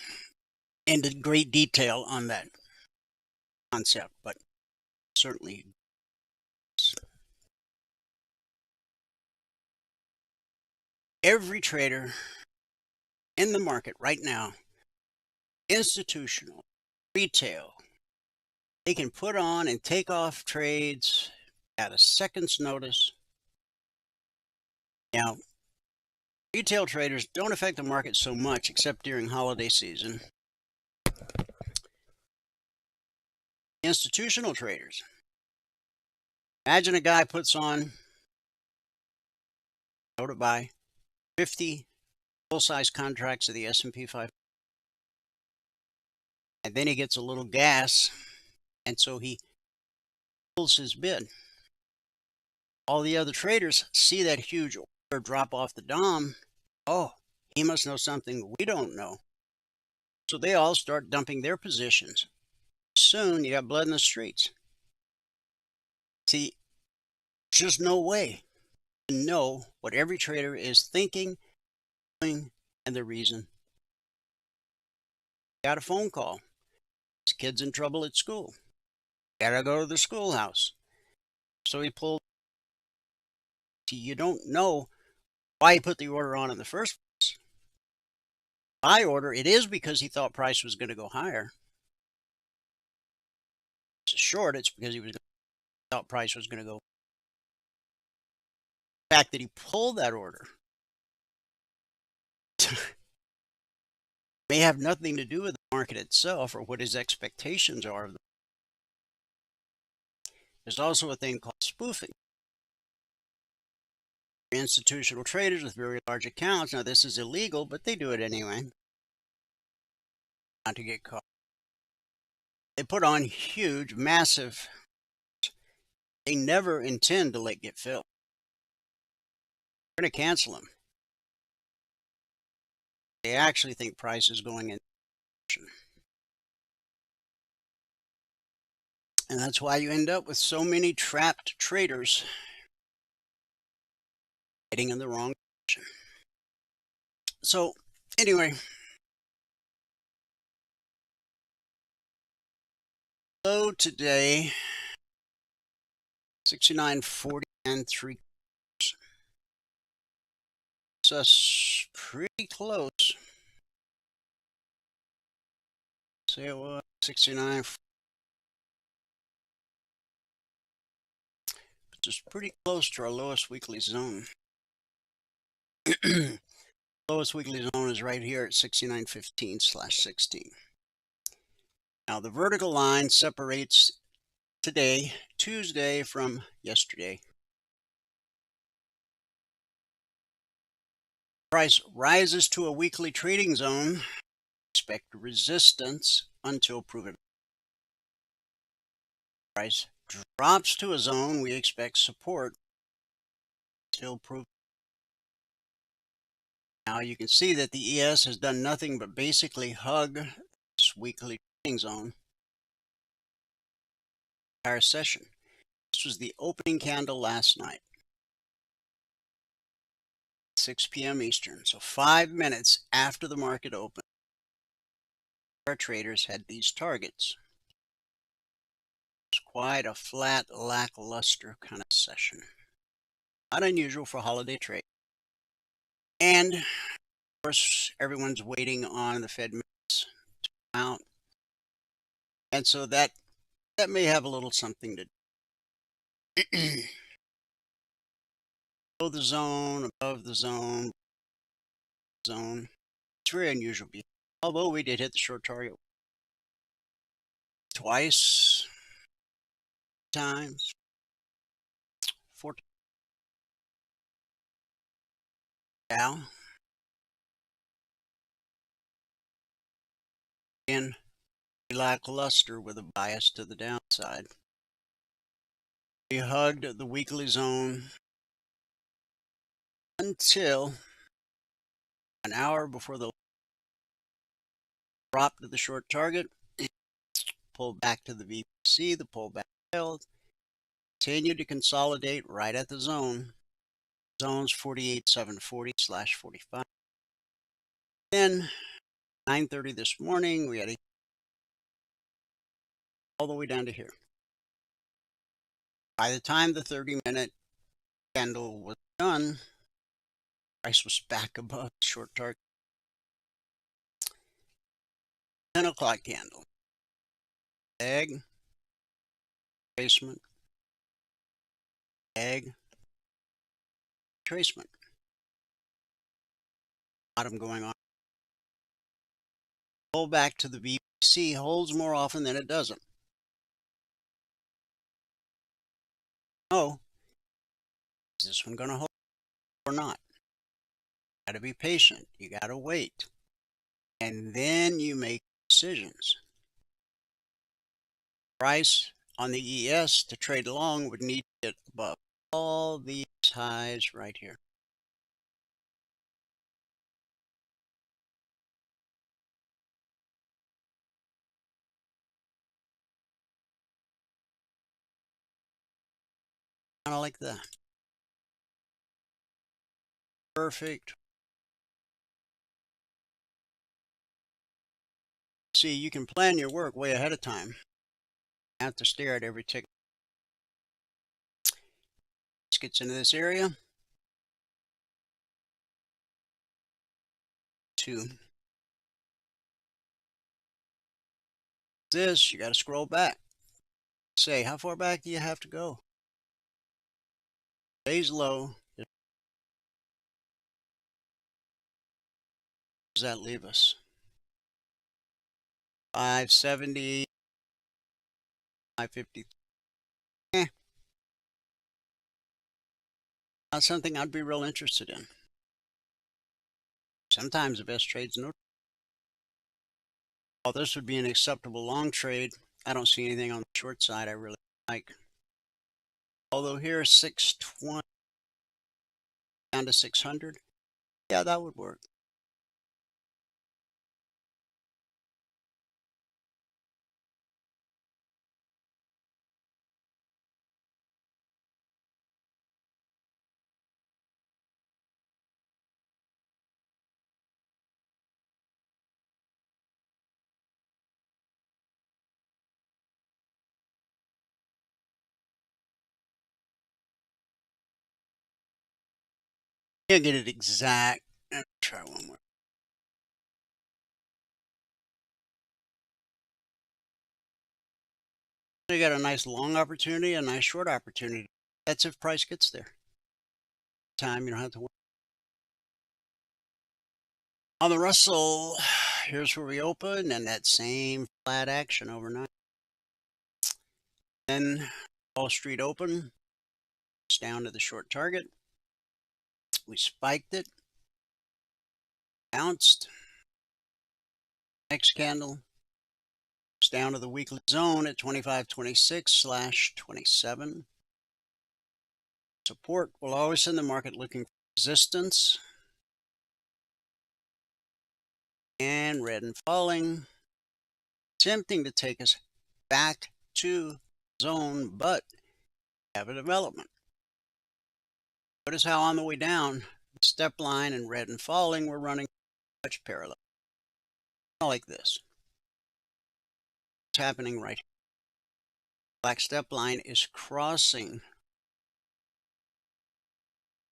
into great detail on that concept, but certainly every trader in the market right now, institutional, retail, they can put on and take off trades at a second's notice. Now, retail traders don't affect the market so much except during holiday season. Institutional traders. Imagine a guy puts on, to buy 50 full-size contracts of the S&P 500. And then he gets a little gas, and so he pulls his bid. All the other traders see that huge order drop off the DOM. Oh, he must know something we don't know. So they all start dumping their positions. Soon you got blood in the streets. See, just no way to know what every trader is thinking, doing, and the reason. Got a phone call. His kid's in trouble at school. Gotta go to the schoolhouse. So he pulled. You don't know why he put the order on in the first place. Buy order, it is because he thought price was going to go higher. It's a short, it's because he thought price was going to go. The fact that he pulled that order may have nothing to do with the market itself or what his expectations are of the. There's also a thing called spoofing. Institutional traders with very large accounts. Now, this is illegal, but they do it anyway. Not to get caught. They put on huge, massive. They never intend to let get filled. They're going to cancel them. They actually think price is going in. And that's why you end up with so many trapped traders heading in the wrong direction. So, anyway, low today, 69.40 and 3. So that's pretty close. Say it was 69. Just pretty close to our lowest weekly zone. Lowest weekly zone is right here at 69.15/16. Now the vertical line separates today, Tuesday, from yesterday. Price rises to a weekly trading zone. Expect resistance until proven. Price drops to a zone. We expect support until proven. Now you can see that the ES has done nothing but basically hug this weekly trading zone. Entire session. This was the opening candle last night, 6 p.m. Eastern. So 5 minutes after the market opened, our traders had these targets. It's quite a flat, lackluster kind of session. Not unusual for holiday trade. And of course, everyone's waiting on the Fed minutes to come out. And so that may have a little something to do. Below the zone, above the zone. It's very unusual. Although we did hit the short target twice, times, 4 Dow. Again, lackluster with a bias to the downside. We hugged the weekly zone until an hour before the drop to the short target, pulled back to the VPC, the pullback failed, continued to consolidate right at the zone. Zones 48,740/45. Then 9:30 this morning, we had all the way down to here. By the time the 30-minute candle was done, price was back above the short target. 10 o'clock candle. Egg. Tracement. Egg. Tracement. Bottom going on. Pull back to the VPC holds more often than it doesn't. Oh, is this one going to hold or not? You got to be patient. You got to wait. And then you make decisions. Price on the ES to trade long would need to get above all these highs right here. Kind of like that. Perfect. See, you can plan your work way ahead of time. You have to stare at every tick. Let's get into this area. 2. This, you got to scroll back. Say, how far back do you have to go? Today's low. Does that leave us? 570, 550. Not something I'd be real interested in. Sometimes the best trade's no. While this would be an acceptable long trade, I don't see anything on the short side I really like. Although here 620 down to 600, yeah, that would work. Can't get it exact. Let's try one more. You got a nice long opportunity, a nice short opportunity. That's if price gets there. Time you don't have to worry. On the Russell, here's where we open, and that same flat action overnight. Then Wall Street open, it's down to the short target. We spiked it, bounced. Next candle, it's down to the weekly zone at 25.26/27. Support will always send the market looking for resistance. And red and falling, attempting to take us back to zone, but have a development. Notice how on the way down, the step line and red and falling, we're running much parallel. Like this. What's happening right here? Black step line is crossing.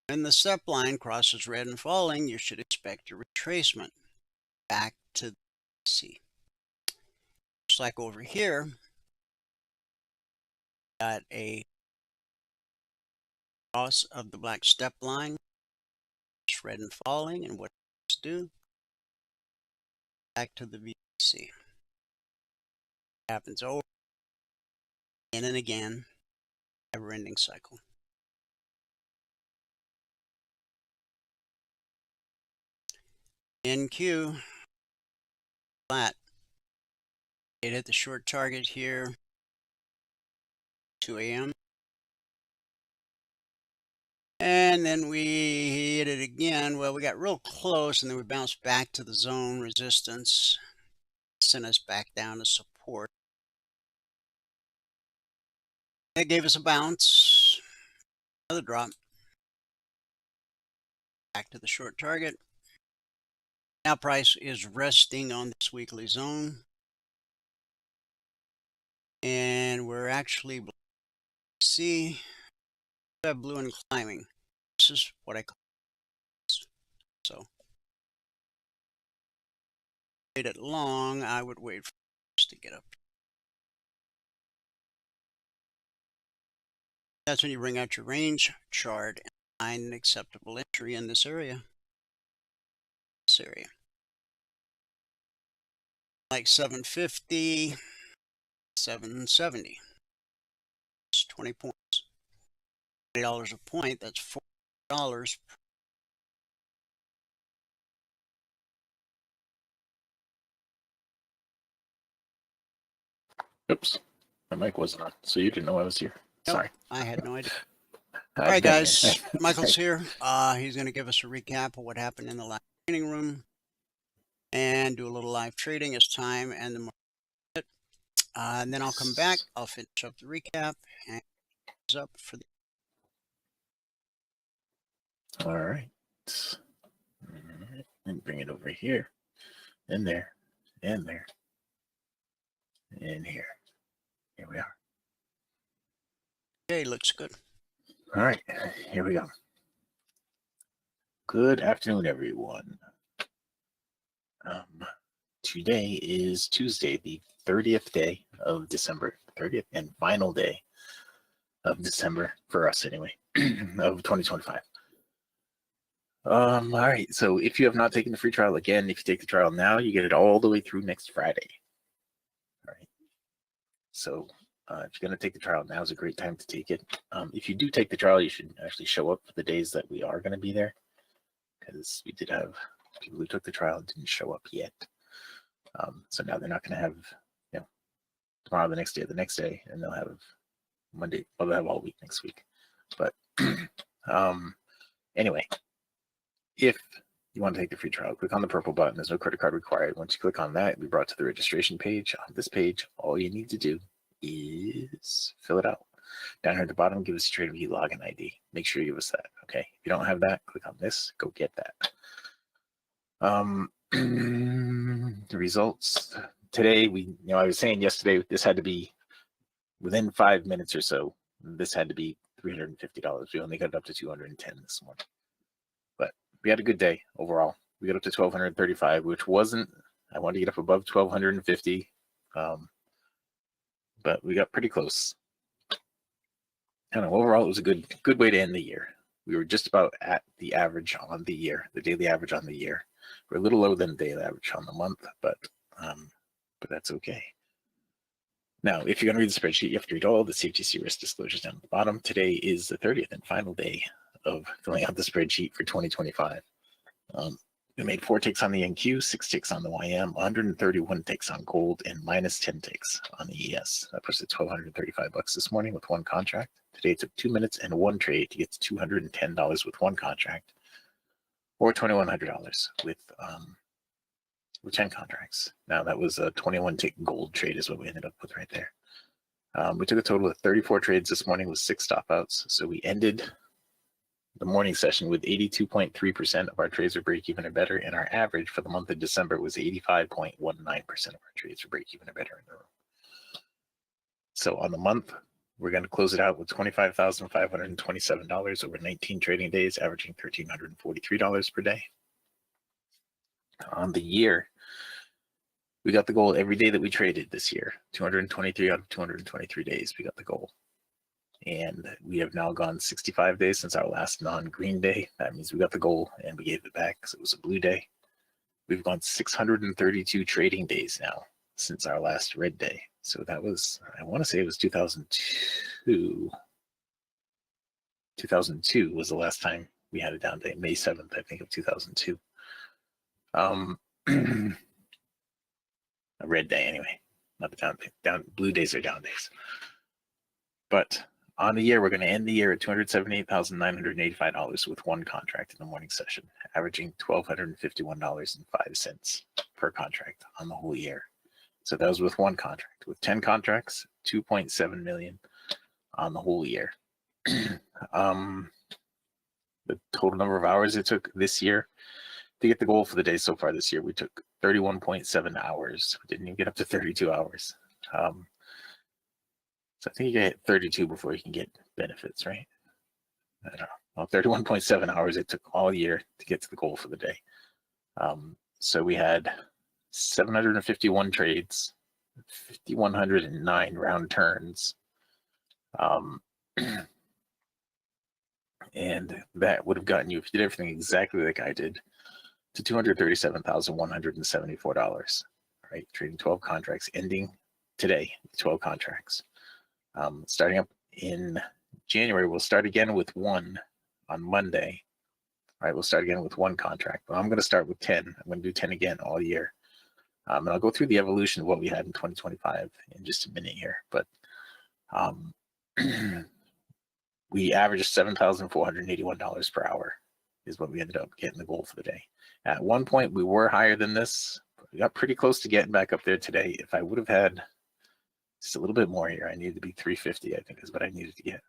When the step line crosses red and falling, you should expect a retracement back to the C. Just like over here, got a cross of the black step line. It's red and falling, and what does it do? Back to the VC. Happens over and again, never-ending cycle. NQ flat. It hit the short target here, 2 a.m. And then we hit it again. Well, we got real close, and then we bounced back to the zone resistance, sent us back down to support. That gave us a bounce, another drop, back to the short target. Now price is resting on this weekly zone, and we're actually see blue and climbing. This is what I call this. So trade it long, I would wait for this to get up. That's when you bring out your range chart and find an acceptable entry in this area. Like 750, 770. It's 20 points. $20 a point, that's $4. Oops, my mic wasn't on, so you didn't know I was here. Nope, Sorry. I had no idea. All right, guys, Michael's here. He's going to give us a recap of what happened in the live training room and do a little live trading as time and the market. And then I'll come back. I'll finish up the recap and up for the. All right. And bring it over here, and there, and there, and here. Here we are. Okay, looks good. All right, here we go. Good afternoon, everyone. Today is Tuesday, the 30th day of December, 30th and final day of December, for us anyway, of 2025. All right, so if you have not taken the free trial, again, if you take the trial now, you get it all the way through next Friday. All right, so if you're going to take the trial, now is a great time to take it. If you do take the trial, you should actually show up for the days that we are going to be there, because we did have people who took the trial and didn't show up yet. So now they're not going to have, tomorrow, the next day, and they'll have Monday. Well, they'll have all week next week. But anyway, if you want to take the free trial, click on the purple button. There's no credit card required. Once you click on that, you'll be brought to the registration page. On this page, all you need to do is fill it out. Down here at the bottom, give us your TraderView login ID. Make sure you give us that. Okay. If you don't have that, click on this. Go get that. The results today, I was saying yesterday, this had to be within 5 minutes or so. This had to be $350. We only got it up to $210 this morning, but we had a good day overall. We got up to 1,235, which wasn't. I wanted to get up above 1,250, but we got pretty close. I don't know. Overall, it was a good way to end the year. We were just about at the average on the year, the daily average on the year. We're a little lower than the daily average on the month, but that's okay. Now, if you're going to read the spreadsheet, you have to read all the CFTC risk disclosures down at the bottom. Today is the 30th and final day of filling out the spreadsheet for 2025. We made 4 ticks on the NQ, 6 ticks on the YM, 131 ticks on gold, and minus 10 ticks on the ES. That puts it $1,235 this morning with one contract. Today it took 2 minutes and one trade to get to $210 with one contract, or $2,100 with 10 contracts. Now that was a 21 tick gold trade is what we ended up with right there. We took a total of 34 trades this morning with 6 stop outs. So we ended the morning session with 82.3% of our trades are break even or better, and our average for the month of December was 85.19% of our trades are break even or better in the room. So on the month, we're going to close it out with $25,527 over 19 trading days, averaging $1,343 per day. On the year, we got the goal every day that we traded this year. 223 out of 223 days, we got the goal. And we have now gone 65 days since our last non-green day. That means we got the goal and we gave it back because it was a blue day. We've gone 632 trading days now since our last red day. So that was, I want to say it was 2002. 2002 was the last time we had a down day, May 7th, I think, of 2002. A red day anyway, not the down day. Blue days are down days. But on the year, we're going to end the year at $278,985 with one contract in the morning session, averaging $1,251.05 per contract on the whole year. So that was with one contract. With 10 contracts, $2.7 million on the whole year. The total number of hours it took this year to get the goal for the day so far this year, we took 31.7 hours. We didn't even get up to 32 hours. So I think you get 32 before you can get benefits, right? I don't know. Well, 31.7 hours it took all year to get to the goal for the day. So we had 751 trades, 5,109 round turns. And that would have gotten you, if you did everything exactly like I did, to $237,174, right? Trading 12 contracts, ending today with 12 contracts. Starting up in January, we'll start again with one on Monday. All right, we'll start again with one contract. But I'm going to start with 10. I'm going to do 10 again all year. And I'll go through the evolution of what we had in 2025 in just a minute here. But we averaged $7,481 per hour is what we ended up getting the goal for the day. At one point, we were higher than this. We got pretty close to getting back up there today. If I would have had just a little bit more here, I needed to be 350, I think is what I needed to get.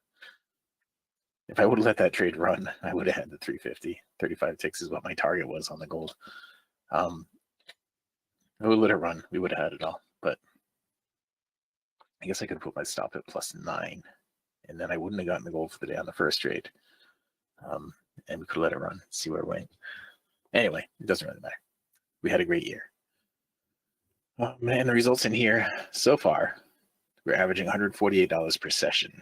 If I would have let that trade run, I would have had the 350. 35 ticks is what my target was on the gold. I would let it run. We would have had it all. But I guess I could have put my stop at +9, and then I wouldn't have gotten the gold for the day on the first trade. And we could let it run, see where it went. Anyway, it doesn't really matter. We had a great year. Man, the results in here so far, we're averaging $148 per session.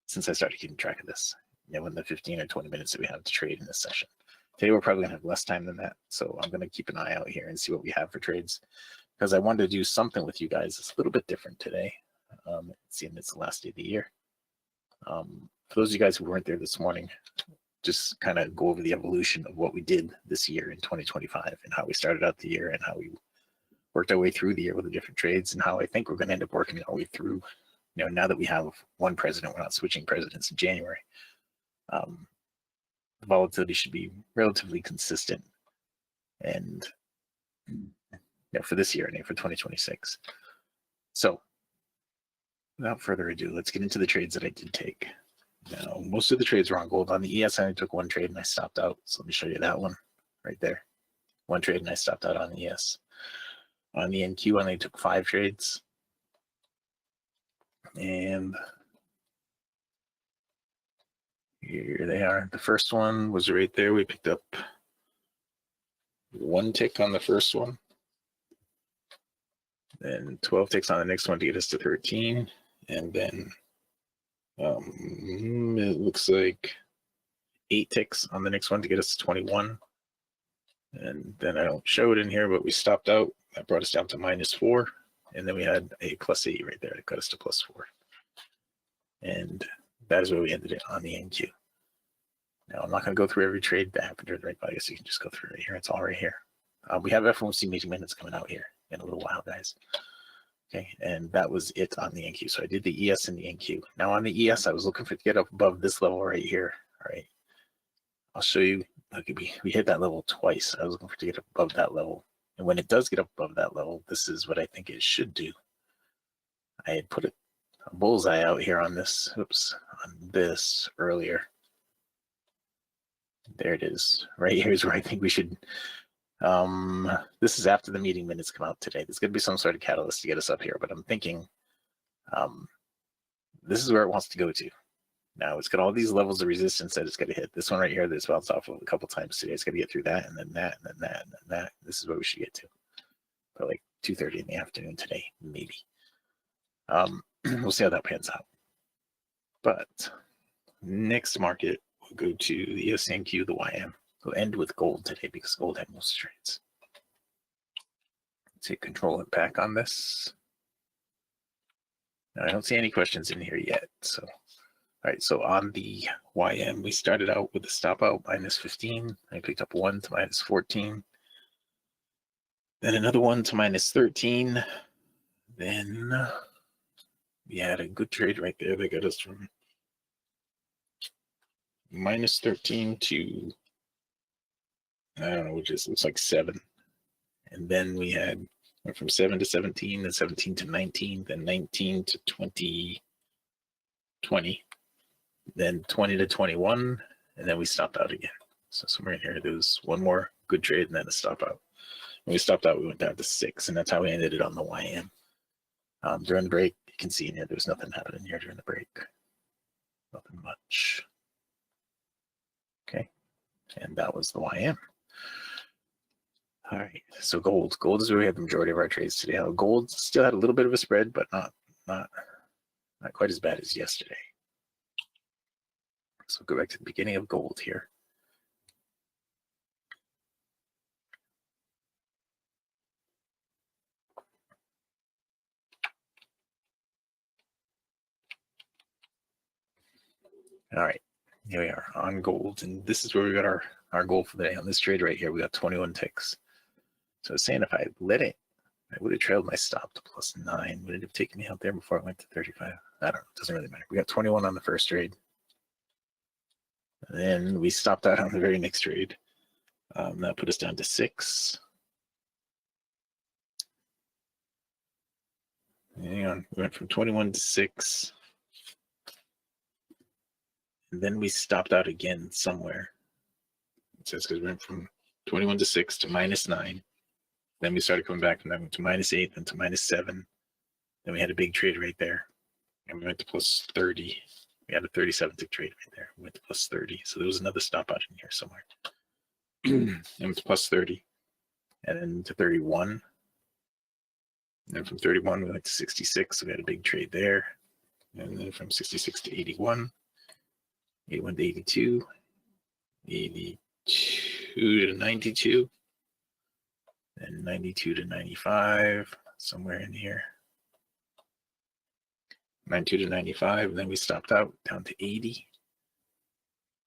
Since I started keeping track of this, in the 15 or 20 minutes that we have to trade in this session. Today we're probably gonna have less time than that, so I'm gonna keep an eye out here and see what we have for trades, because I wanted to do something with you guys that's a little bit different today. Seeing it's the last day of the year. For those of you guys who weren't there this morning, just kind of go over the evolution of what we did this year in 2025 and how we started out the year and how we worked our way through the year with the different trades, and how I think we're going to end up working our way through. Now that we have one president, we're not switching presidents in January. The volatility should be relatively consistent, and for this year and for 2026. So, without further ado, let's get into the trades that I did take. Now, most of the trades were on gold. On the ES, I only took one trade and I stopped out. So let me show you that one right there. One trade and I stopped out on the ES. On the NQ, I only took 5 trades. And here they are. The first one was right there. We picked up 1 tick on the first one. Then 12 ticks on the next one to get us to 13. And then it looks like 8 ticks on the next one to get us to 21. And then I don't show it in here, but we stopped out. That brought us down to -4. And then we had a +8 right there that got us to +4. And that is where we ended it on the NQ. Now, I'm not going to go through every trade that happened during the right value, so you can just go through right here. It's all right here. We have FOMC meeting minutes coming out here in a little while, guys. Okay, and that was it on the NQ. So I did the ES and the NQ. Now on the ES, I was looking for to get up above this level right here. All right, I'll show you. Okay, we hit that level twice. I was looking for to get up above that level. And when it does get up above that level, this is what I think it should do. I had put a bullseye out here on this, on this earlier. There it is. Right here is where I think we should. This is after the meeting minutes come out today. There's going to be some sort of catalyst to get us up here, but I'm thinking this is where it wants to go to. Now it's got all these levels of resistance that it's going to hit. This one right here that's bounced off of a couple times today. It's going to get through that, and then that, and then that, and then that. This is where we should get to. But like 2:30 in the afternoon today, maybe. We'll see how that pans out. But next market, we'll go to the ESNQ, the YM. We'll end with gold today because gold had most trades. Let's hit control and back on this. Now, I don't see any questions in here yet. So, all right. So on the YM, we started out with a stop out -15. I picked up 1 to -14. Then another 1 to -13. Then we had a good trade right there that got us from -13 to, I don't know, which is, looks like 7. And then we went from 7 to 17, then 17 to 19, then 19 to 20, then 20 to 21, and then we stopped out again. So somewhere in here, there was one more good trade and then a stop out. When we stopped out, we went down to 6, and that's how we ended it on the YM. During the break, you can see in here, there was nothing happening here during the break. Nothing much. Okay, and that was the YM. All right, so gold is where we had the majority of our trades today. Gold still had a little bit of a spread, but not quite as bad as yesterday. So go back to the beginning of gold here. All right, here we are on gold, and this is where we got our goal for the day. On this trade right here, we got 21 ticks. So I was saying if I let it, I would have trailed my stop to +9. Would it have taken me out there before I went to 35? I don't know. It doesn't really matter. We got 21 on the first trade. And then we stopped out on the very next trade. That put us down to 6. Hang on. We went from 21 to 6. And then we stopped out again somewhere. It says because we went from 21 to 6 to -9. Then we started coming back, and then went to -8, then to -7. Then we had a big trade right there, and we went to +30. We had a 37 tick trade right there. We went to +30. So there was another stop out in here somewhere. And it's +30, and then to 31. And then from 31, we went to 66. So we had a big trade there. And then from 66 to 81, 81 to 82, 82 to 92, and 92 to 95, somewhere in here. 92 to 95, and then we stopped out down to 80,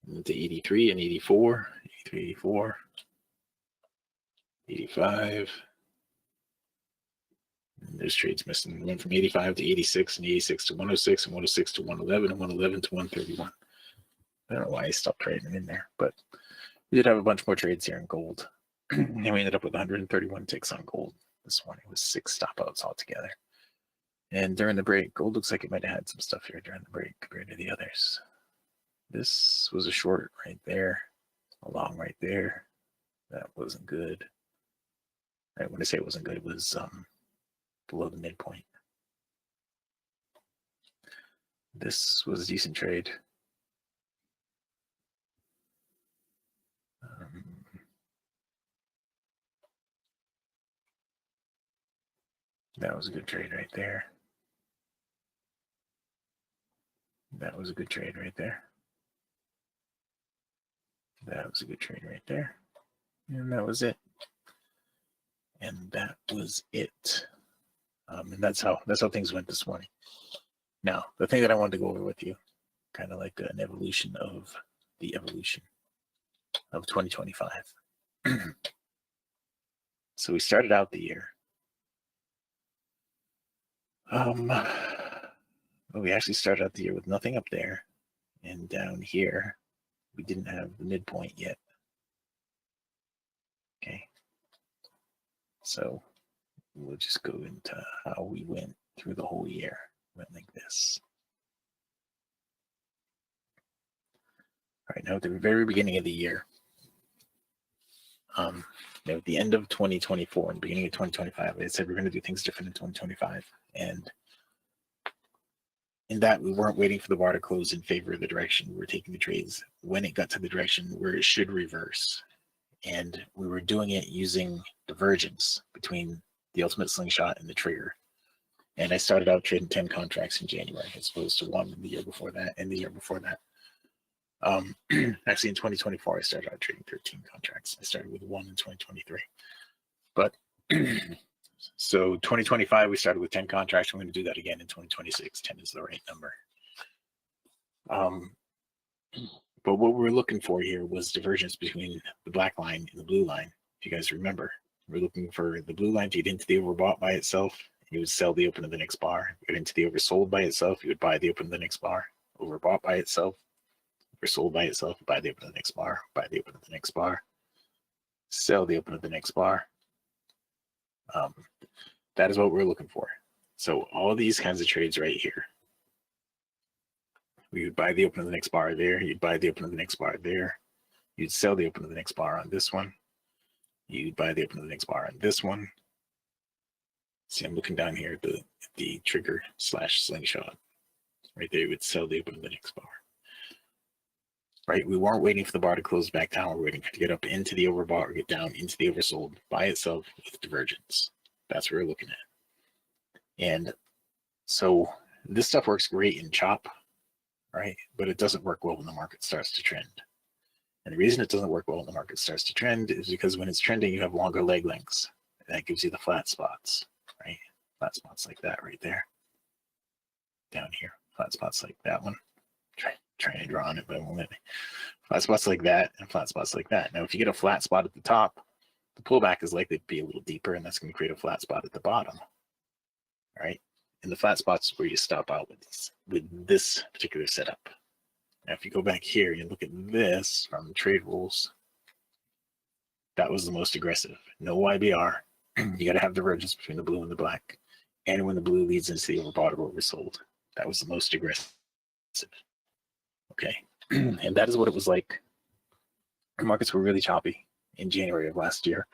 and then to 83 and 84, 83, 84, 85. And there's trades missing. We went from 85 to 86, and 86 to 106, and 106 to 111, and 111 to 131. I don't know why I stopped trading in there, but we did have a bunch more trades here in gold. And we ended up with 131 ticks on gold this morning with 6 stop outs altogether. And during the break, gold looks like it might have had some stuff here during the break compared to the others. This was a short right there, a long right there. That wasn't good. Right, when I say it wasn't good, it was below the midpoint. This was a decent trade. That was a good trade right there. That was a good trade right there. That was a good trade right there. And that was it. And that was it. And that's how things went this morning. Now, the thing that I wanted to go over with you, kind of like an evolution of the evolution of 2025. So we started out the year. We actually started out the year with nothing up there, and down here, we didn't have the midpoint yet. Okay. So we'll just go into how we went through the whole year. Went like this. All right, now at the very beginning of the year, at the end of 2024 and the beginning of 2025, they said we're going to do things different in 2025. And in that, we weren't waiting for the bar to close in favor of the direction we were taking the trades when it got to the direction where it should reverse. And we were doing it using divergence between the ultimate slingshot and the trigger. And I started out trading 10 contracts in January as opposed to 1 the year before that and the year before that. Actually, in 2024, I started out trading 13 contracts. I started with 1 in 2023. But so 2025, we started with 10 contracts. I'm going to do that again in 2026. 10 is the right number. But what we were looking for here was divergence between the black line and the blue line. If you guys remember, we're looking for the blue line to get into the overbought by itself. You would sell the open of the next bar. Get into the oversold by itself. You would buy the open of the next bar. Overbought by itself. Oversold by itself. Buy the open of the next bar. Buy the open of the next bar. Sell the open of the next bar. That is what we're looking for. So all these kinds of trades right here. We would buy the open of the next bar there. You'd buy the open of the next bar there. You'd sell the open of the next bar on this one. You'd buy the open of the next bar on this one. See, I'm looking down here at the trigger / slingshot. Right there, you would sell the open of the next bar. Right, we weren't waiting for the bar to close back down. We're waiting for it to get up into the overbought or get down into the oversold by itself with divergence. That's what we're looking at. And so this stuff works great in chop, right? But it doesn't work well when the market starts to trend. And the reason it doesn't work well when the market starts to trend is because when it's trending, you have longer leg lengths. That gives you the flat spots, right? Flat spots like that right there. Down here, flat spots like that one. Trying to draw on it, but it won't let me. Flat spots like that and flat spots like that. Now, if you get a flat spot at the top, the pullback is likely to be a little deeper, and that's going to create a flat spot at the bottom, right? And the flat spots is where you stop out with this particular setup. Now, if you go back here and look at this from the trade rules, that was the most aggressive. No YBR. You got to have divergence between the blue and the black. And when the blue leads into the overbought or oversold, that was the most aggressive. Okay, And that is what it was like. The markets were really choppy in January of last year.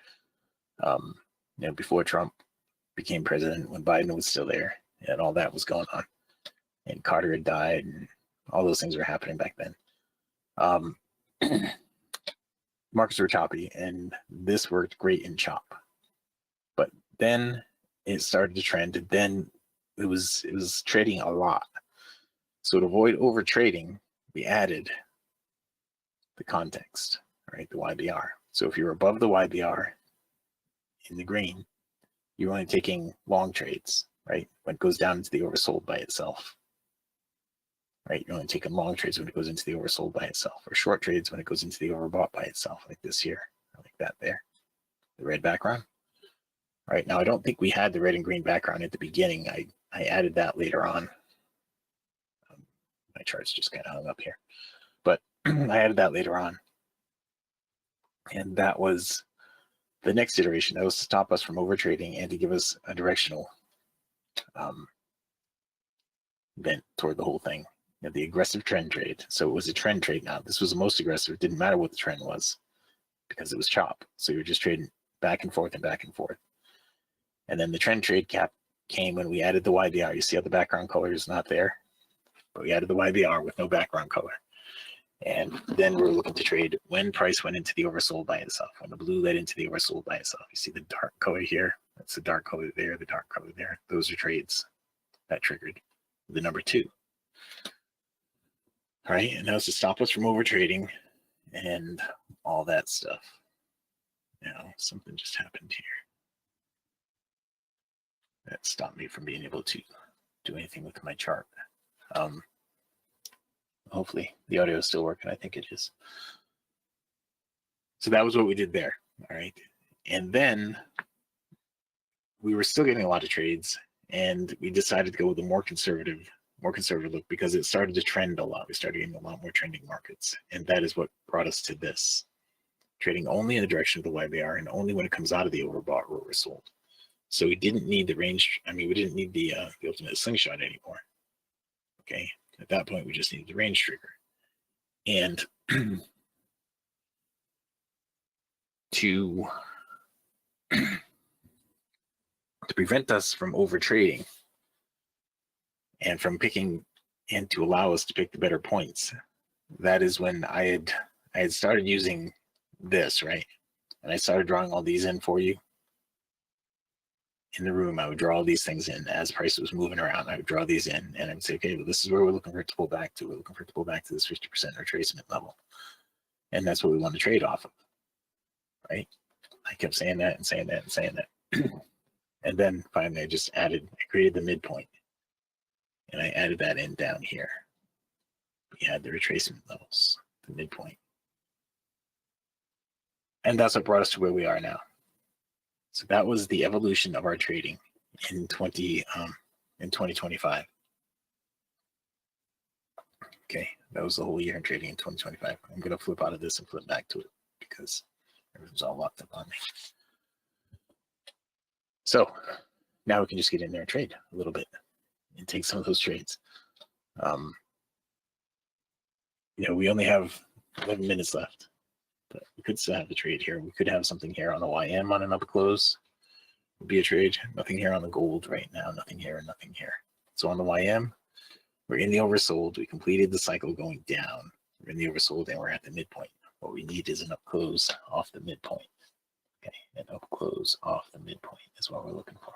Before Trump became president, when Biden was still there, and all that was going on, and Carter had died, and all those things were happening back then. Markets were choppy, and this worked great in chop. But then it started to trend, and then it was trading a lot. So to avoid over trading, we added the context, right? The YBR. So if you're above the YBR in the green, you're only taking long trades, right? When it goes down into the oversold by itself, right? You're only taking long trades when it goes into the oversold by itself, or short trades when it goes into the overbought by itself, like this here, like that there, the red background. Right now, I don't think we had the red and green background at the beginning. I added that later on. My chart's just kind of hung up here, but I added that later on. And that was the next iteration. That was to stop us from overtrading and to give us a directional bent toward the whole thing. The aggressive trend trade. So it was a trend trade now. This was the most aggressive. It didn't matter what the trend was because it was chop. So you were just trading back and forth and back and forth. And then the trend trade cap came when we added the YBR. You see how the background color is not there? But we added the YBR with no background color. And then we're looking to trade when price went into the oversold by itself, when the blue led into the oversold by itself. You see the dark color here? That's the dark color there, the dark color there. Those are trades that triggered the number 2. All right, and that was to stop us from overtrading and all that stuff. Now, something just happened here. That stopped me from being able to do anything with my chart. Hopefully the audio is still working. I think it is. So that was what we did there. All right. And then we were still getting a lot of trades, and we decided to go with a more conservative look because it started to trend a lot. We started getting a lot more trending markets. And that is what brought us to this. Trading only in the direction of the YBR and only when it comes out of the overbought or oversold. So we didn't need the range. We didn't need the ultimate slingshot anymore. Okay. At that point, we just needed the range trigger. And to prevent us from overtrading and from picking, and to allow us to pick the better points, that is when I had started using this, right? And I started drawing all these in for you. In the room, I would draw all these things in as price was moving around. I would draw these in, and I would say, okay, well, this is where we're looking for it to pull back to. We're looking for it to pull back to this 50% retracement level. And that's what we want to trade off of, right? I kept saying that and saying that and saying that. And then finally, I created the midpoint, and I added that in down here. We had the retracement levels, the midpoint. And that's what brought us to where we are now. So that was the evolution of our trading in 2025. Okay, that was the whole year in trading in 2025. I'm going to flip out of this and flip back to it because everything's all locked up on me. So now we can just get in there and trade a little bit and take some of those trades. We only have 11 minutes left. But we could still have the trade here. We could have something here on the YM on an up close. Would be a trade. Nothing here on the gold right now. Nothing here and nothing here. So on the YM, we're in the oversold. We completed the cycle going down. We're in the oversold and we're at the midpoint. What we need is an up close off the midpoint. Okay, an up close off the midpoint is what we're looking for.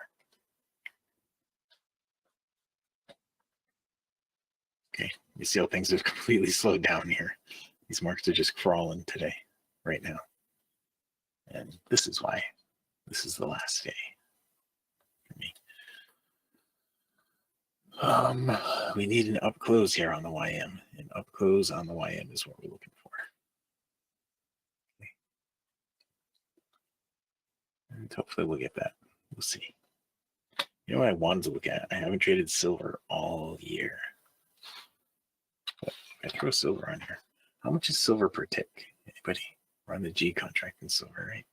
Okay, you see how things have completely slowed down here. These markets are just crawling today. Right now. And this is why this is the last day for me. We need an up close here on the YM. An up close on the YM is what we're looking for. Okay. And hopefully we'll get that. We'll see. You know what I wanted to look at? I haven't traded silver all year. But I throw silver on here. How much is silver per tick? Anybody? We're on the G contract in silver, right?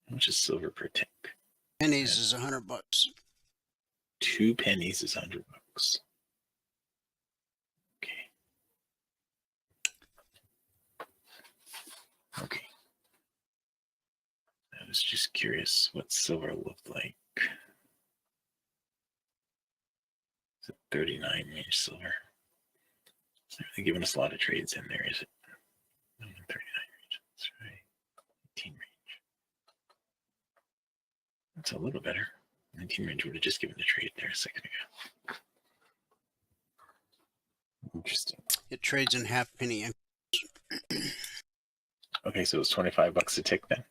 How much is silver per tick? Pennies is $100. 2 pennies is $100. bucks. Okay. Okay. I was just curious what silver looked like. It's a 39 range silver. It's not really giving us a lot of trades in there, is it? 39 range. That's right. 18 range. That's a little better. 19 range would have just given the trade there a second ago. Interesting. It trades in half penny. Okay, so it's 25 bucks a tick then.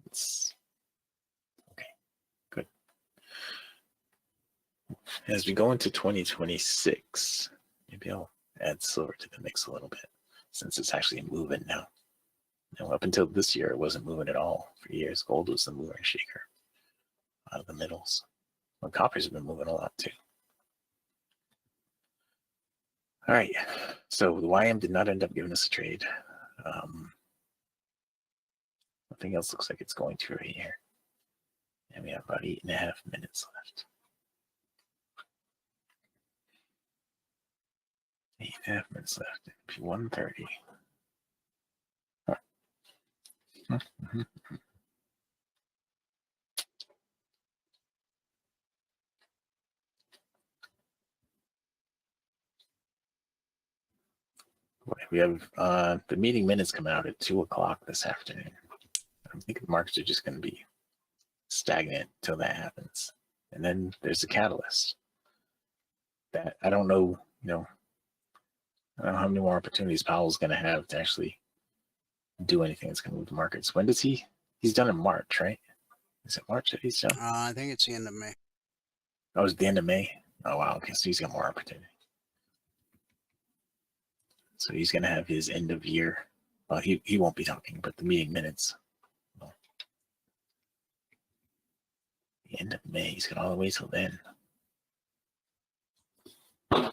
It's okay. Good. As we go into 2026, maybe I'll add silver to the mix a little bit since it's actually moving now. Up until this year, it wasn't moving at all. For years, gold was the mover and shaker out of the middles. Well, copper's been moving a lot too. All right, so the YM did not end up giving us a trade. Nothing else looks like it's going to right here. And we have about 8.5 minutes left. 8.5 minutes left. It'd be 1:30. We have the meeting minutes come out at 2 o'clock this afternoon. I think the markets are just going to be stagnant until that happens. And then there's a catalyst that I don't know, I don't know how many more opportunities Powell's going to have to actually do anything that's going to move the markets. When does he's done in March, right? Is it March that he's done? I think it's the end of May. Oh, it's the end of May? Oh, wow. Okay, so he's got more opportunity. So he's going to have his end of year. Well, he won't be talking, but the meeting minutes. Well, the end of May. He's got all the way till then. Well,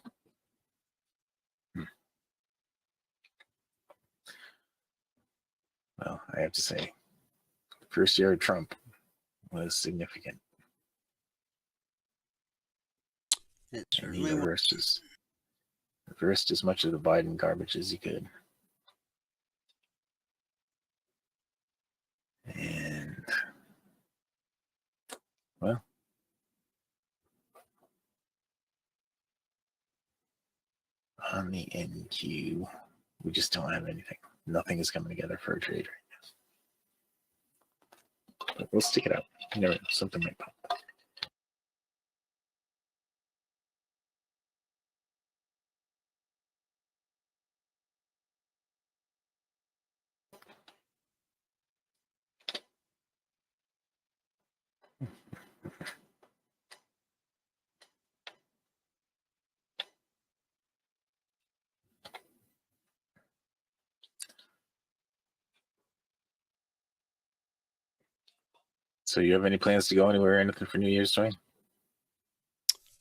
I have to say, the first year of Trump was significant. It And he certainly reversed as much of the Biden garbage as he could. And, well, on the NQ, we just don't have anything. Nothing is coming together for a trade right now. But we'll stick it out. You never know, something might pop. So you have any plans to go anywhere or anything for New Year's, Dwayne?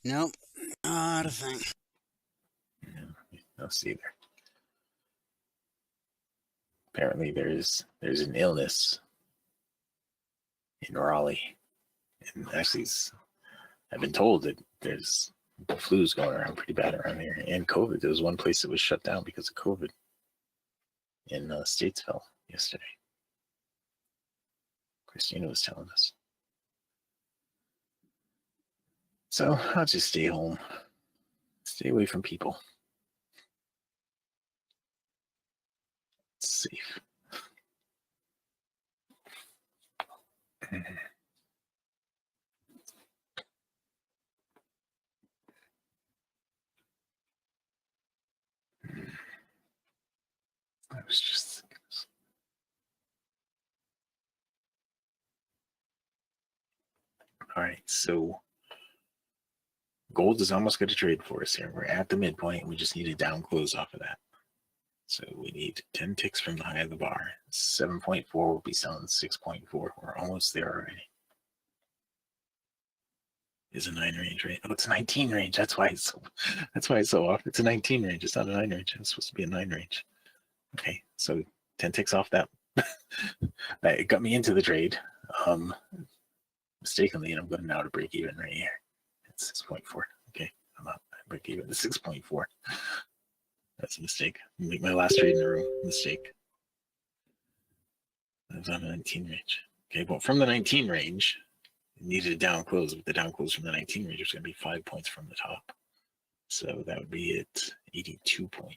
Nope, not a thing. No, see there. Apparently there's an illness in Raleigh. And actually, I've been told that there's the flu's going around pretty bad around here. And COVID. There was one place that was shut down because of COVID in Statesville yesterday. Christina was telling us. So I'll just stay home. Stay away from people. It's safe. I was just thinking. All right, so gold is almost going to trade for us here. We're at the midpoint. We just need a down close off of that. So we need 10 ticks from the high of the bar. 7.4 will be selling 6.4. We're almost there already. Is a 9 range, right? Oh, it's a 19 range. That's why it's so off. It's a 19 range. It's not a 9 range. It's supposed to be a 9 range. Okay, so 10 ticks off that. It got me into the trade. Mistakenly, and I'm going now to break even right here. It's 6.4. Okay, I'm out. break even. The 6.4. That's a mistake. Make my last trade in a row. Mistake. That was on the 19 range. Okay, well, from the 19 range, it needed a down close, but the down close from the 19 range is going to be 5 points from the top. So that would be at 82.4.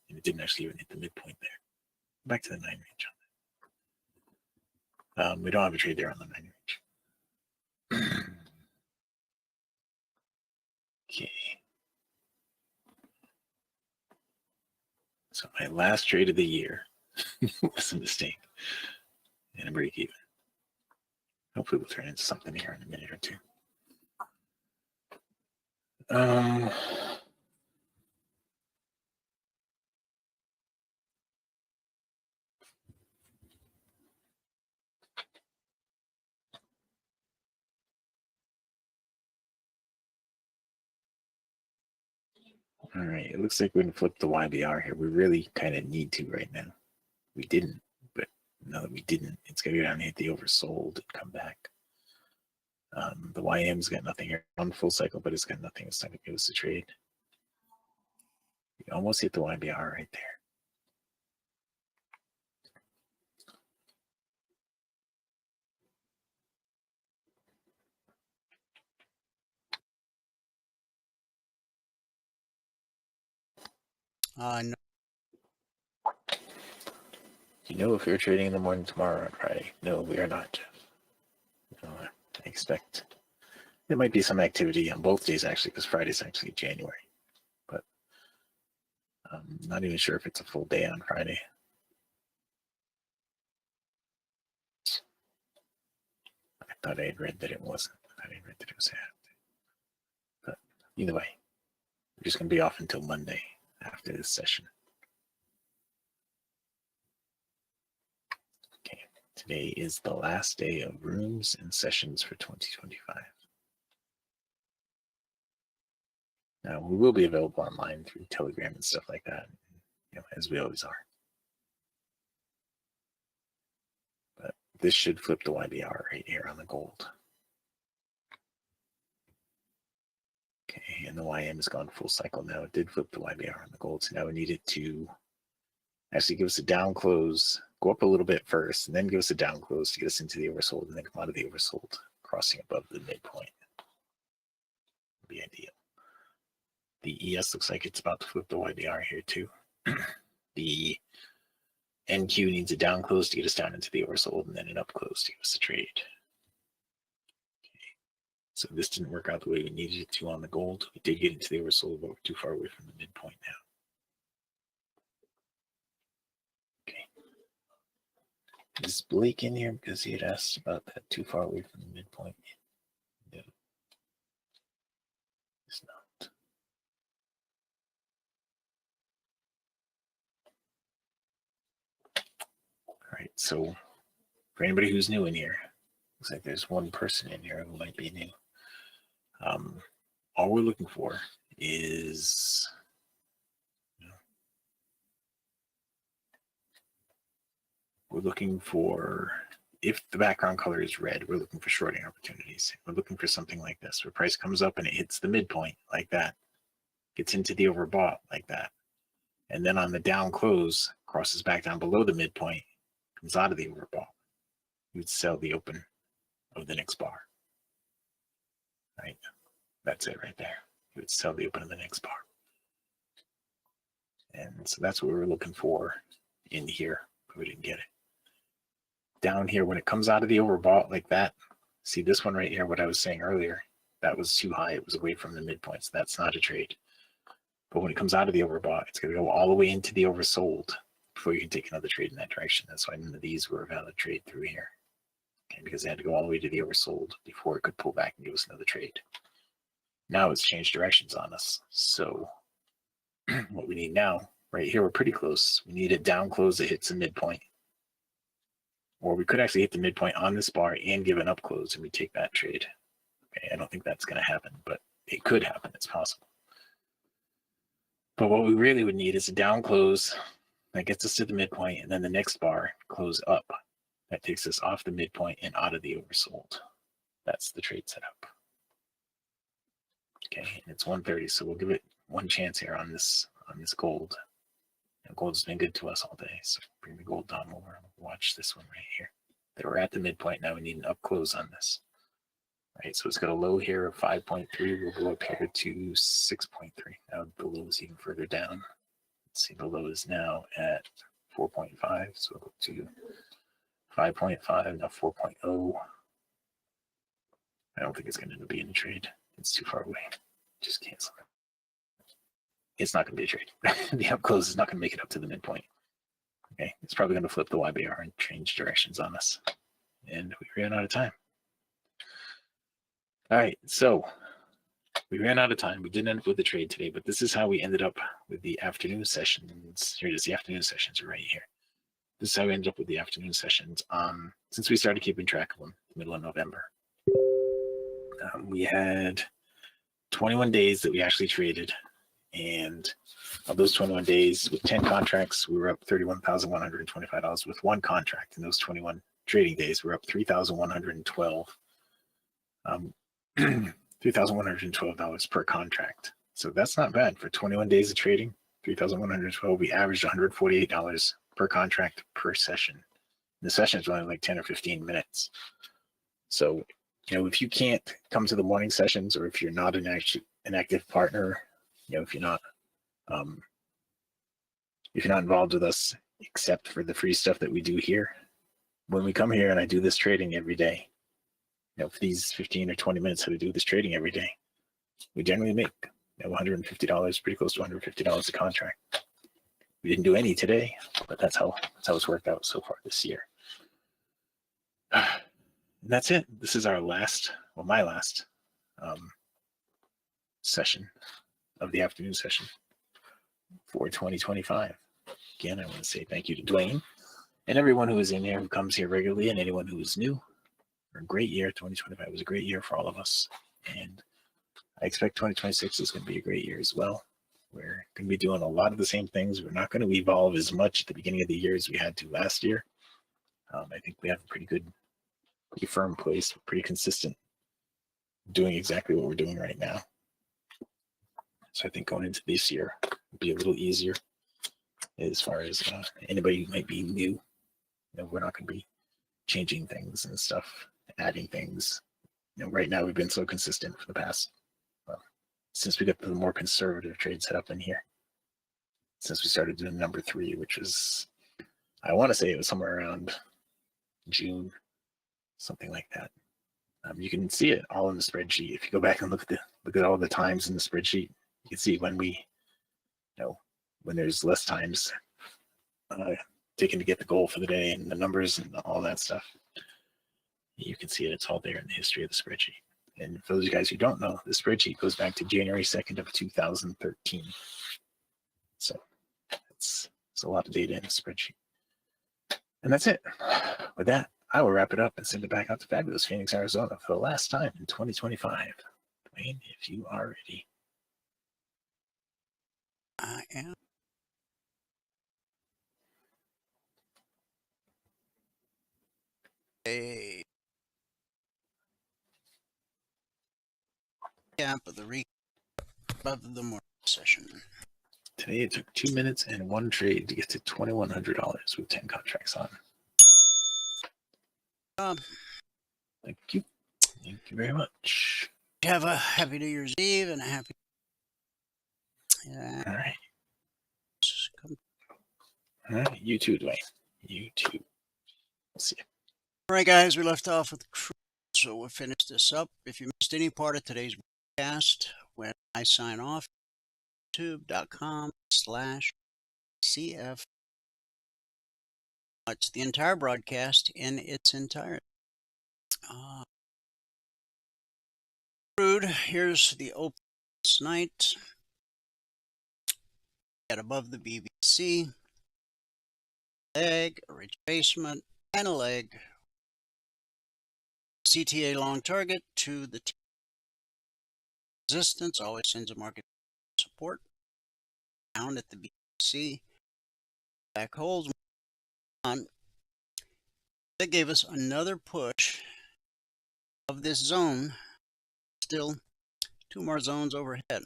And it didn't actually even hit the midpoint there. Back to the 9 range on that. We don't have a trade there on the 9 range. Okay. So my last trade of the year was a mistake and a break even. Hopefully we'll turn into something here in a minute or two. All right, it looks like we're going to flip the YBR here. We really kind of need to right now. We didn't, but now that we didn't, it's going to go down and hit the oversold and come back. The YM's got nothing here on full cycle, but it's got nothing. It's time to give us a trade. We almost hit the YBR right there. No. You know if you're trading in the morning tomorrow or Friday? No, we are not. I expect there might be some activity on both days actually, because Friday's actually January. But I'm not even sure if it's a full day on Friday. I thought I had read that it wasn't. I thought I had read that it was half. But either way, we're just going to be off until Monday after this session. Okay, today is the last day of rooms and sessions for 2025. Now, we will be available online through Telegram and stuff like that, as we always are. But this should flip the YBR right here on the gold. Okay, and the YM has gone full cycle now. It did flip the YBR on the gold, so now we need it to actually give us a down close, go up a little bit first, and then give us a down close to get us into the oversold, and then come out of the oversold, crossing above the midpoint. Would be ideal. The ES looks like it's about to flip the YBR here too. The NQ needs a down close to get us down into the oversold, and then an up close to give us a trade. Okay. So this didn't work out the way we needed it to on the gold. We did get into the oversold, but we're too far away from the midpoint now. Okay. Is Blake in here because he had asked about that too far away from the midpoint? No. It's not. All right, so for anybody who's new in here, looks like there's one person in here who might be new. All we're looking for is we're looking for, if the background color is red, we're looking for shorting opportunities. We're looking for something like this, where price comes up and it hits the midpoint like that, gets into the overbought like that, and then on the down close, crosses back down below the midpoint, comes out of the overbought. You would sell the open of the next bar. Right? That's it right there. You would sell the open of the next bar. And so that's what we were looking for in here, but we didn't get it. Down here, when it comes out of the overbought like that, see this one right here, what I was saying earlier, that was too high. It was away from the midpoint, so that's not a trade. But when it comes out of the overbought, it's going to go all the way into the oversold before you can take another trade in that direction. That's why none of these were a valid trade through here. Okay, because they had to go all the way to the oversold before it could pull back and give us another trade. Now it's changed directions on us. So what we need now, right here, we're pretty close. We need a down close that hits the midpoint. Or we could actually hit the midpoint on this bar and give an up close and we take that trade. Okay, I don't think that's going to happen, but it could happen. It's possible. But what we really would need is a down close that gets us to the midpoint, and then the next bar close up. That takes us off the midpoint and out of the oversold. That's the trade setup. Okay, and it's 130, so we'll give it one chance here on this gold. And gold's been good to us all day, so bring the gold down over. Watch this one right here. They were at the midpoint. Now we need an up close on this. Right, so it's got a low here of 5.3. We'll go up here to 6.3. Now the low is even further down. Let's see, the low is now at 4.5. So we'll go to 5.5, now 4.0. I don't think it's going to be in a trade. It's too far away. Just cancel it. It's not going to be a trade. The up close is not going to make it up to the midpoint. Okay, it's probably going to flip the YBR and change directions on us. And we ran out of time. All right, so we ran out of time. We didn't end up with the trade today, but this is how we ended up with the afternoon sessions. Here it is. The afternoon sessions are right here. This is how we ended up with the afternoon sessions. Since we started keeping track of them, middle of November, we had 21 days that we actually traded. And of those 21 days, with 10 contracts, we were up $31,125. With one contract in those 21 trading days, we're up $3,112. $3,112 per contract. So that's not bad for 21 days of trading. $3,112. We averaged $148 per contract per session. The session is only like 10 or 15 minutes. So, if you can't come to the morning sessions, or if you're not an active partner, if you're not involved with us except for the free stuff that we do here, when we come here and I do this trading every day, for these 15 or 20 minutes that I do this trading every day, we generally make $150, pretty close to $150 a contract. We didn't do any today, but that's how it's worked out so far this year. And that's it. This is our last, my last session of the afternoon session for 2025. Again, I want to say thank you to Dwayne and everyone who is in here, who comes here regularly, and anyone who is new. A great year. 2025 was a great year for all of us, and I expect 2026 is going to be a great year as well. We're going to be doing a lot of the same things. We're not going to evolve as much at the beginning of the year as we had to last year. I think we have a pretty firm place, pretty consistent, doing exactly what we're doing right now. So I think going into this year will be a little easier as far as anybody who might be new. We're not going to be changing things and stuff, adding things. Right now we've been so consistent for the past, since we got the more conservative trade set up in here. Since we started doing number 3, which was, I want to say it was somewhere around June, something like that. You can see it all in the spreadsheet. If you go back and look at all the times in the spreadsheet, you can see when when there's less times taken to get the goal for the day and the numbers and all that stuff. You can see it. It's all there in the history of the spreadsheet. And for those of you guys who don't know, the spreadsheet goes back to January 2nd of 2013. So it's a lot of data in the spreadsheet. And that's it. With that, I will wrap it up and send it back out to fabulous Phoenix, Arizona for the last time in 2025. Dwayne, if you are ready. I am. A recap of the morning session. Today it took 2 minutes and 1 trade to get to $2,100 with 10 contracts on. Thank you. Thank you very much. Have a happy New Year's Eve and a happy. All right. All right. You too, Dwayne. You too. We'll see you. All right, guys. We left off with crude, so we'll finish this up. If you missed any part of today's broadcast, when I sign off, youtube.com/CF. Watch the entire broadcast in its entirety. Crude, here's the open last night at above the BBC, leg, a retracement, and a leg. CTA long target to the resistance always sends a market support down at the BBC. Back holds on. That gave us another push of this zone. Still 2 more zones overhead.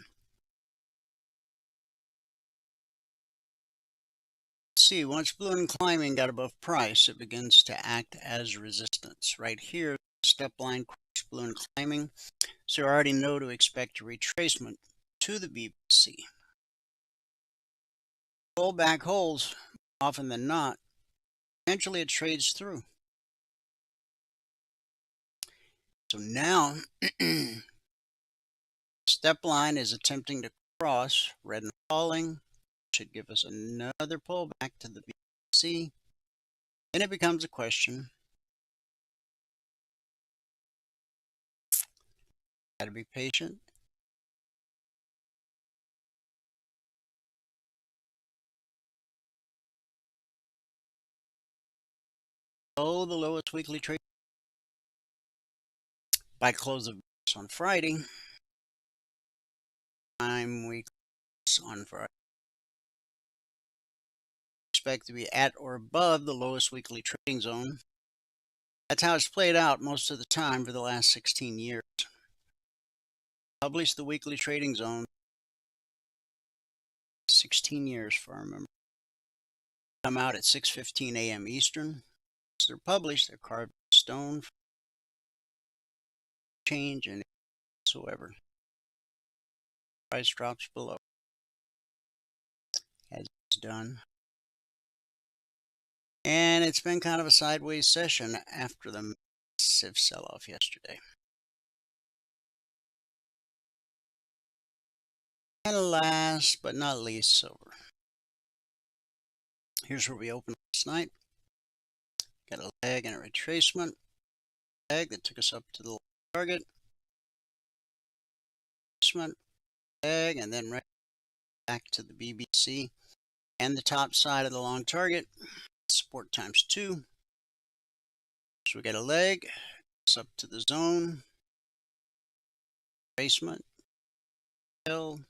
Let's see, once balloon climbing got above price, it begins to act as resistance. Right here, step line balloon climbing, so you already know to expect a retracement to the BBC. Pullback holds, often than not, eventually it trades through. So now, step line is attempting to cross red and falling, should give us another pullback to the BBC. Then it becomes a question. Got to be patient. Oh, the lowest weekly trade by close of business on Friday. Time we close on Friday. Expect to be at or above the lowest weekly trading zone. That's how it's played out most of the time for the last 16 years. Published the weekly trading zone 16 years for our members. Come out at 6:15 a.m. Eastern. Once they're published, they're carved in stone. Change in whatsoever. Price drops below. As it's done. And it's been kind of a sideways session after the massive sell-off yesterday. And last but not least, silver. Here's where we opened last night. Got a leg and a retracement. Leg that took us up to the target. Retracement, leg, and then right back to the BBC and the top side of the long target. Support times 2. So we got a leg. It's up to the zone. Retracement. Hill.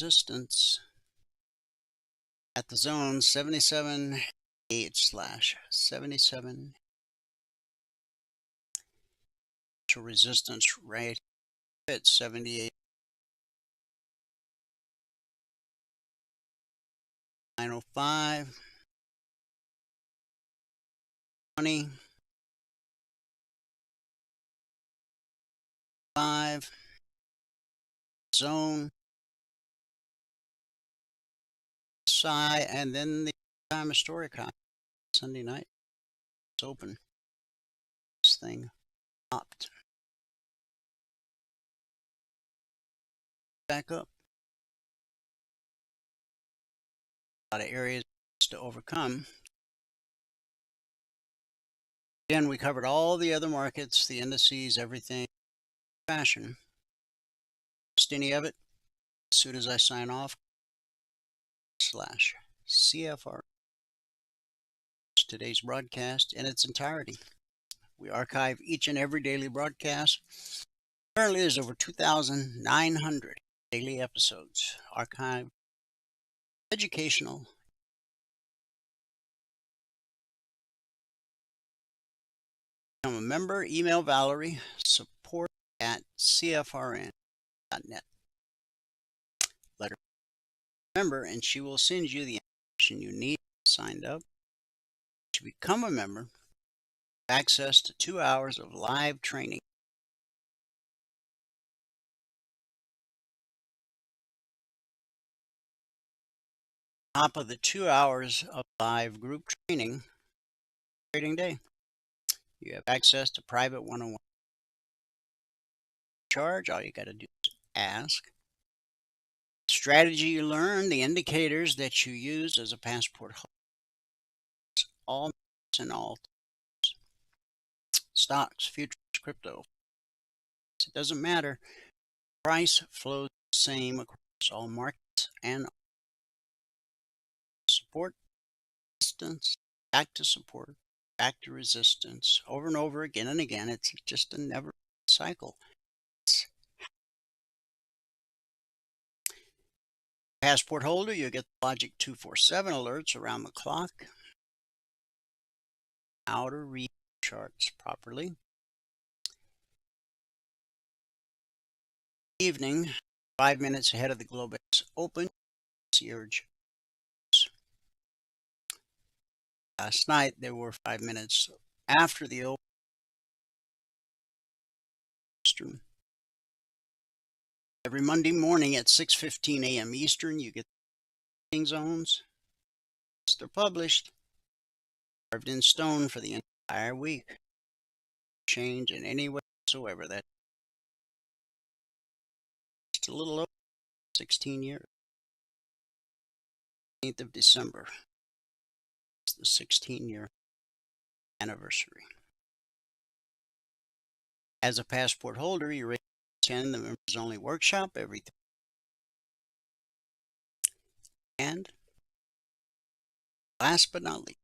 Resistance at the zone 77.8/77 to resistance right at 78.905 20 5 zone side, and then the time historic high Sunday night. It's open. This thing popped back up. A lot of areas to overcome. Again, we covered all the other markets, the indices, everything, fashion. Missed any of it? As soon as I sign off, /CFR. Today's broadcast in its entirety. We archive each and every daily broadcast. Currently, there's over 2,900 daily episodes archived, educational. Become a member, email Valerie, support@cfrn.net. Let her member, and she will send you the information you need signed up. To become a member, access to 2 hours of live training. Top of the 2 hours of live group training, trading day, you have access to private one-on-one charge. All you got to do is ask. Strategy you learn, the indicators that you use as a passport holder, all and all stocks, futures, crypto. It doesn't matter. Price flows the same across all markets and support, resistance, back to support, back to resistance, over and over again and again. It's just a never cycle. Passport holder, you get the Logic 247 alerts around the clock. How to read charts properly. evening, 5 minutes ahead of the Globex Open. Surge. Last night, there were 5 minutes after the Open. Every Monday morning at 6:15 a.m. Eastern, you get the trading zones. They're published, carved in stone for the entire week. Change in any way whatsoever. That's just a little over 16 years. 8th of December. It's the 16-year anniversary. As a passport holder, you're able to attend the members-only workshop every 3 and last but not least,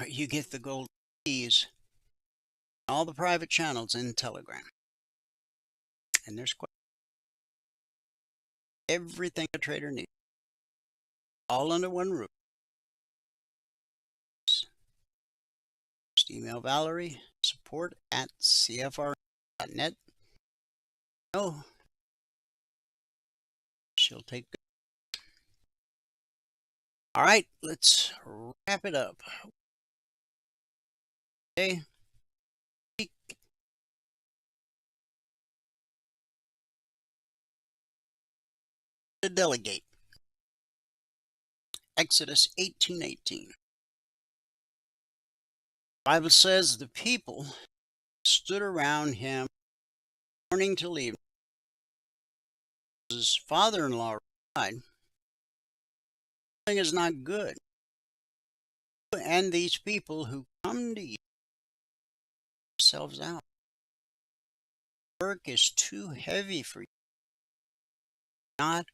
you get the gold keys, all the private channels in Telegram. And there's everything a trader needs, all under one roof. Just email Valerie, support@cfr.net. Oh, she'll take good. All right, let's wrap it up. Okay. To delegate. Exodus 18:18. Bible says the people stood around him morning till evening. His father-in-law replied, "Something is not good. And these people who come to you themselves out. Work is too heavy for you. Not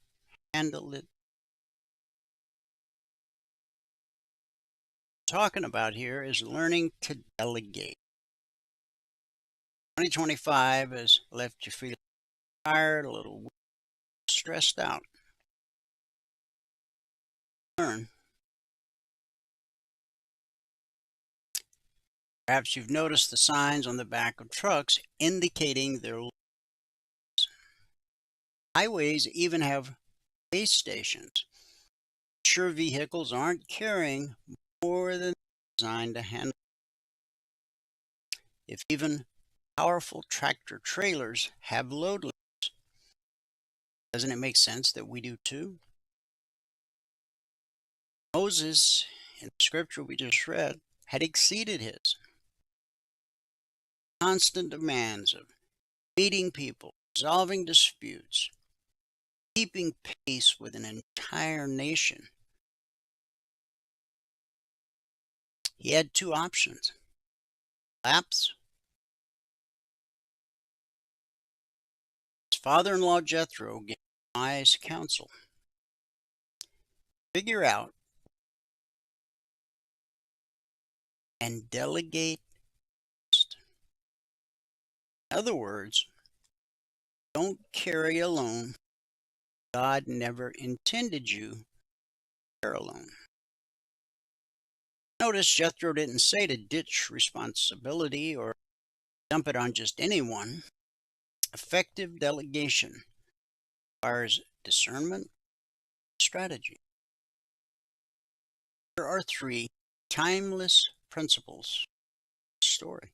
handle it." Talking about here is learning to delegate. 2025 has left you feeling tired, a little stressed out. Learn. Perhaps you've noticed the signs on the back of trucks indicating their highways even have base stations. Sure, vehicles aren't carrying more than designed to handle. If even powerful tractor trailers have load limits, doesn't it make sense that we do too? Moses, in the scripture we just read, had exceeded his. Constant demands of meeting people, resolving disputes, keeping pace with an entire nation. He had two options: lapse. His father-in-law Jethro gave wise counsel. Figure out and delegate. In other words, don't carry alone. God never intended you to carry alone. Notice Jethro didn't say to ditch responsibility or dump it on just anyone. Effective delegation requires discernment, strategy. There are 3 timeless principles in the story.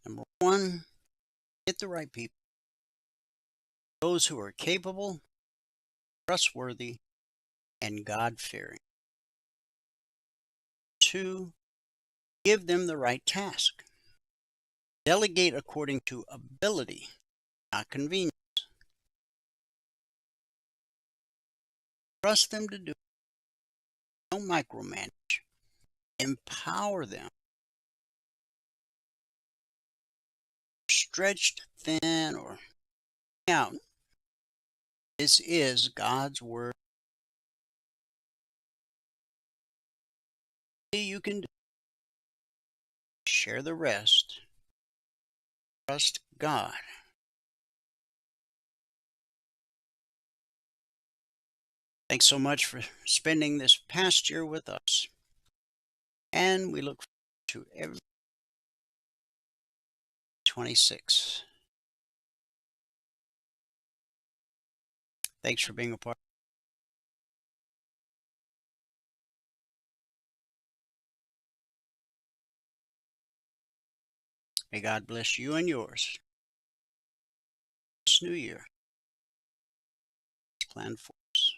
Number 1, get the right people. Those who are capable, trustworthy, and God-fearing. 2, give them the right task. Delegate according to ability, not convenience. Trust them to do it. Don't micromanage. Empower them. Stretched thin or out. This is God's word. You can share the rest. Trust God. Thanks so much for spending this past year with us. And we look forward to every 2026. Thanks for being a part. May God bless you and yours this new year. Plan for us.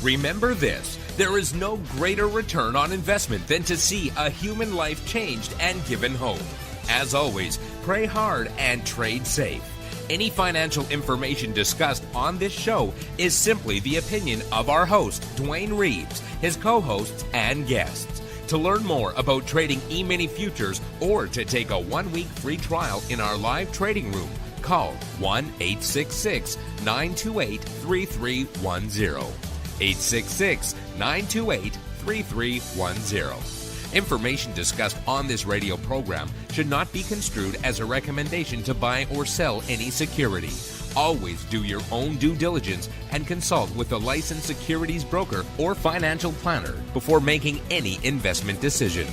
Remember this, there is no greater return on investment than to see a human life changed and given hope. As always, pray hard and trade safe. Any financial information discussed on this show is simply the opinion of our host, Dwayne Reeves, his co-hosts, and guests. To learn more about trading E-mini futures or to take a 1-week free trial in our live trading room, call 1-866-928-3310. 866-928-3310. Information discussed on this radio program should not be construed as a recommendation to buy or sell any security. Always do your own due diligence and consult with a licensed securities broker or financial planner before making any investment decision.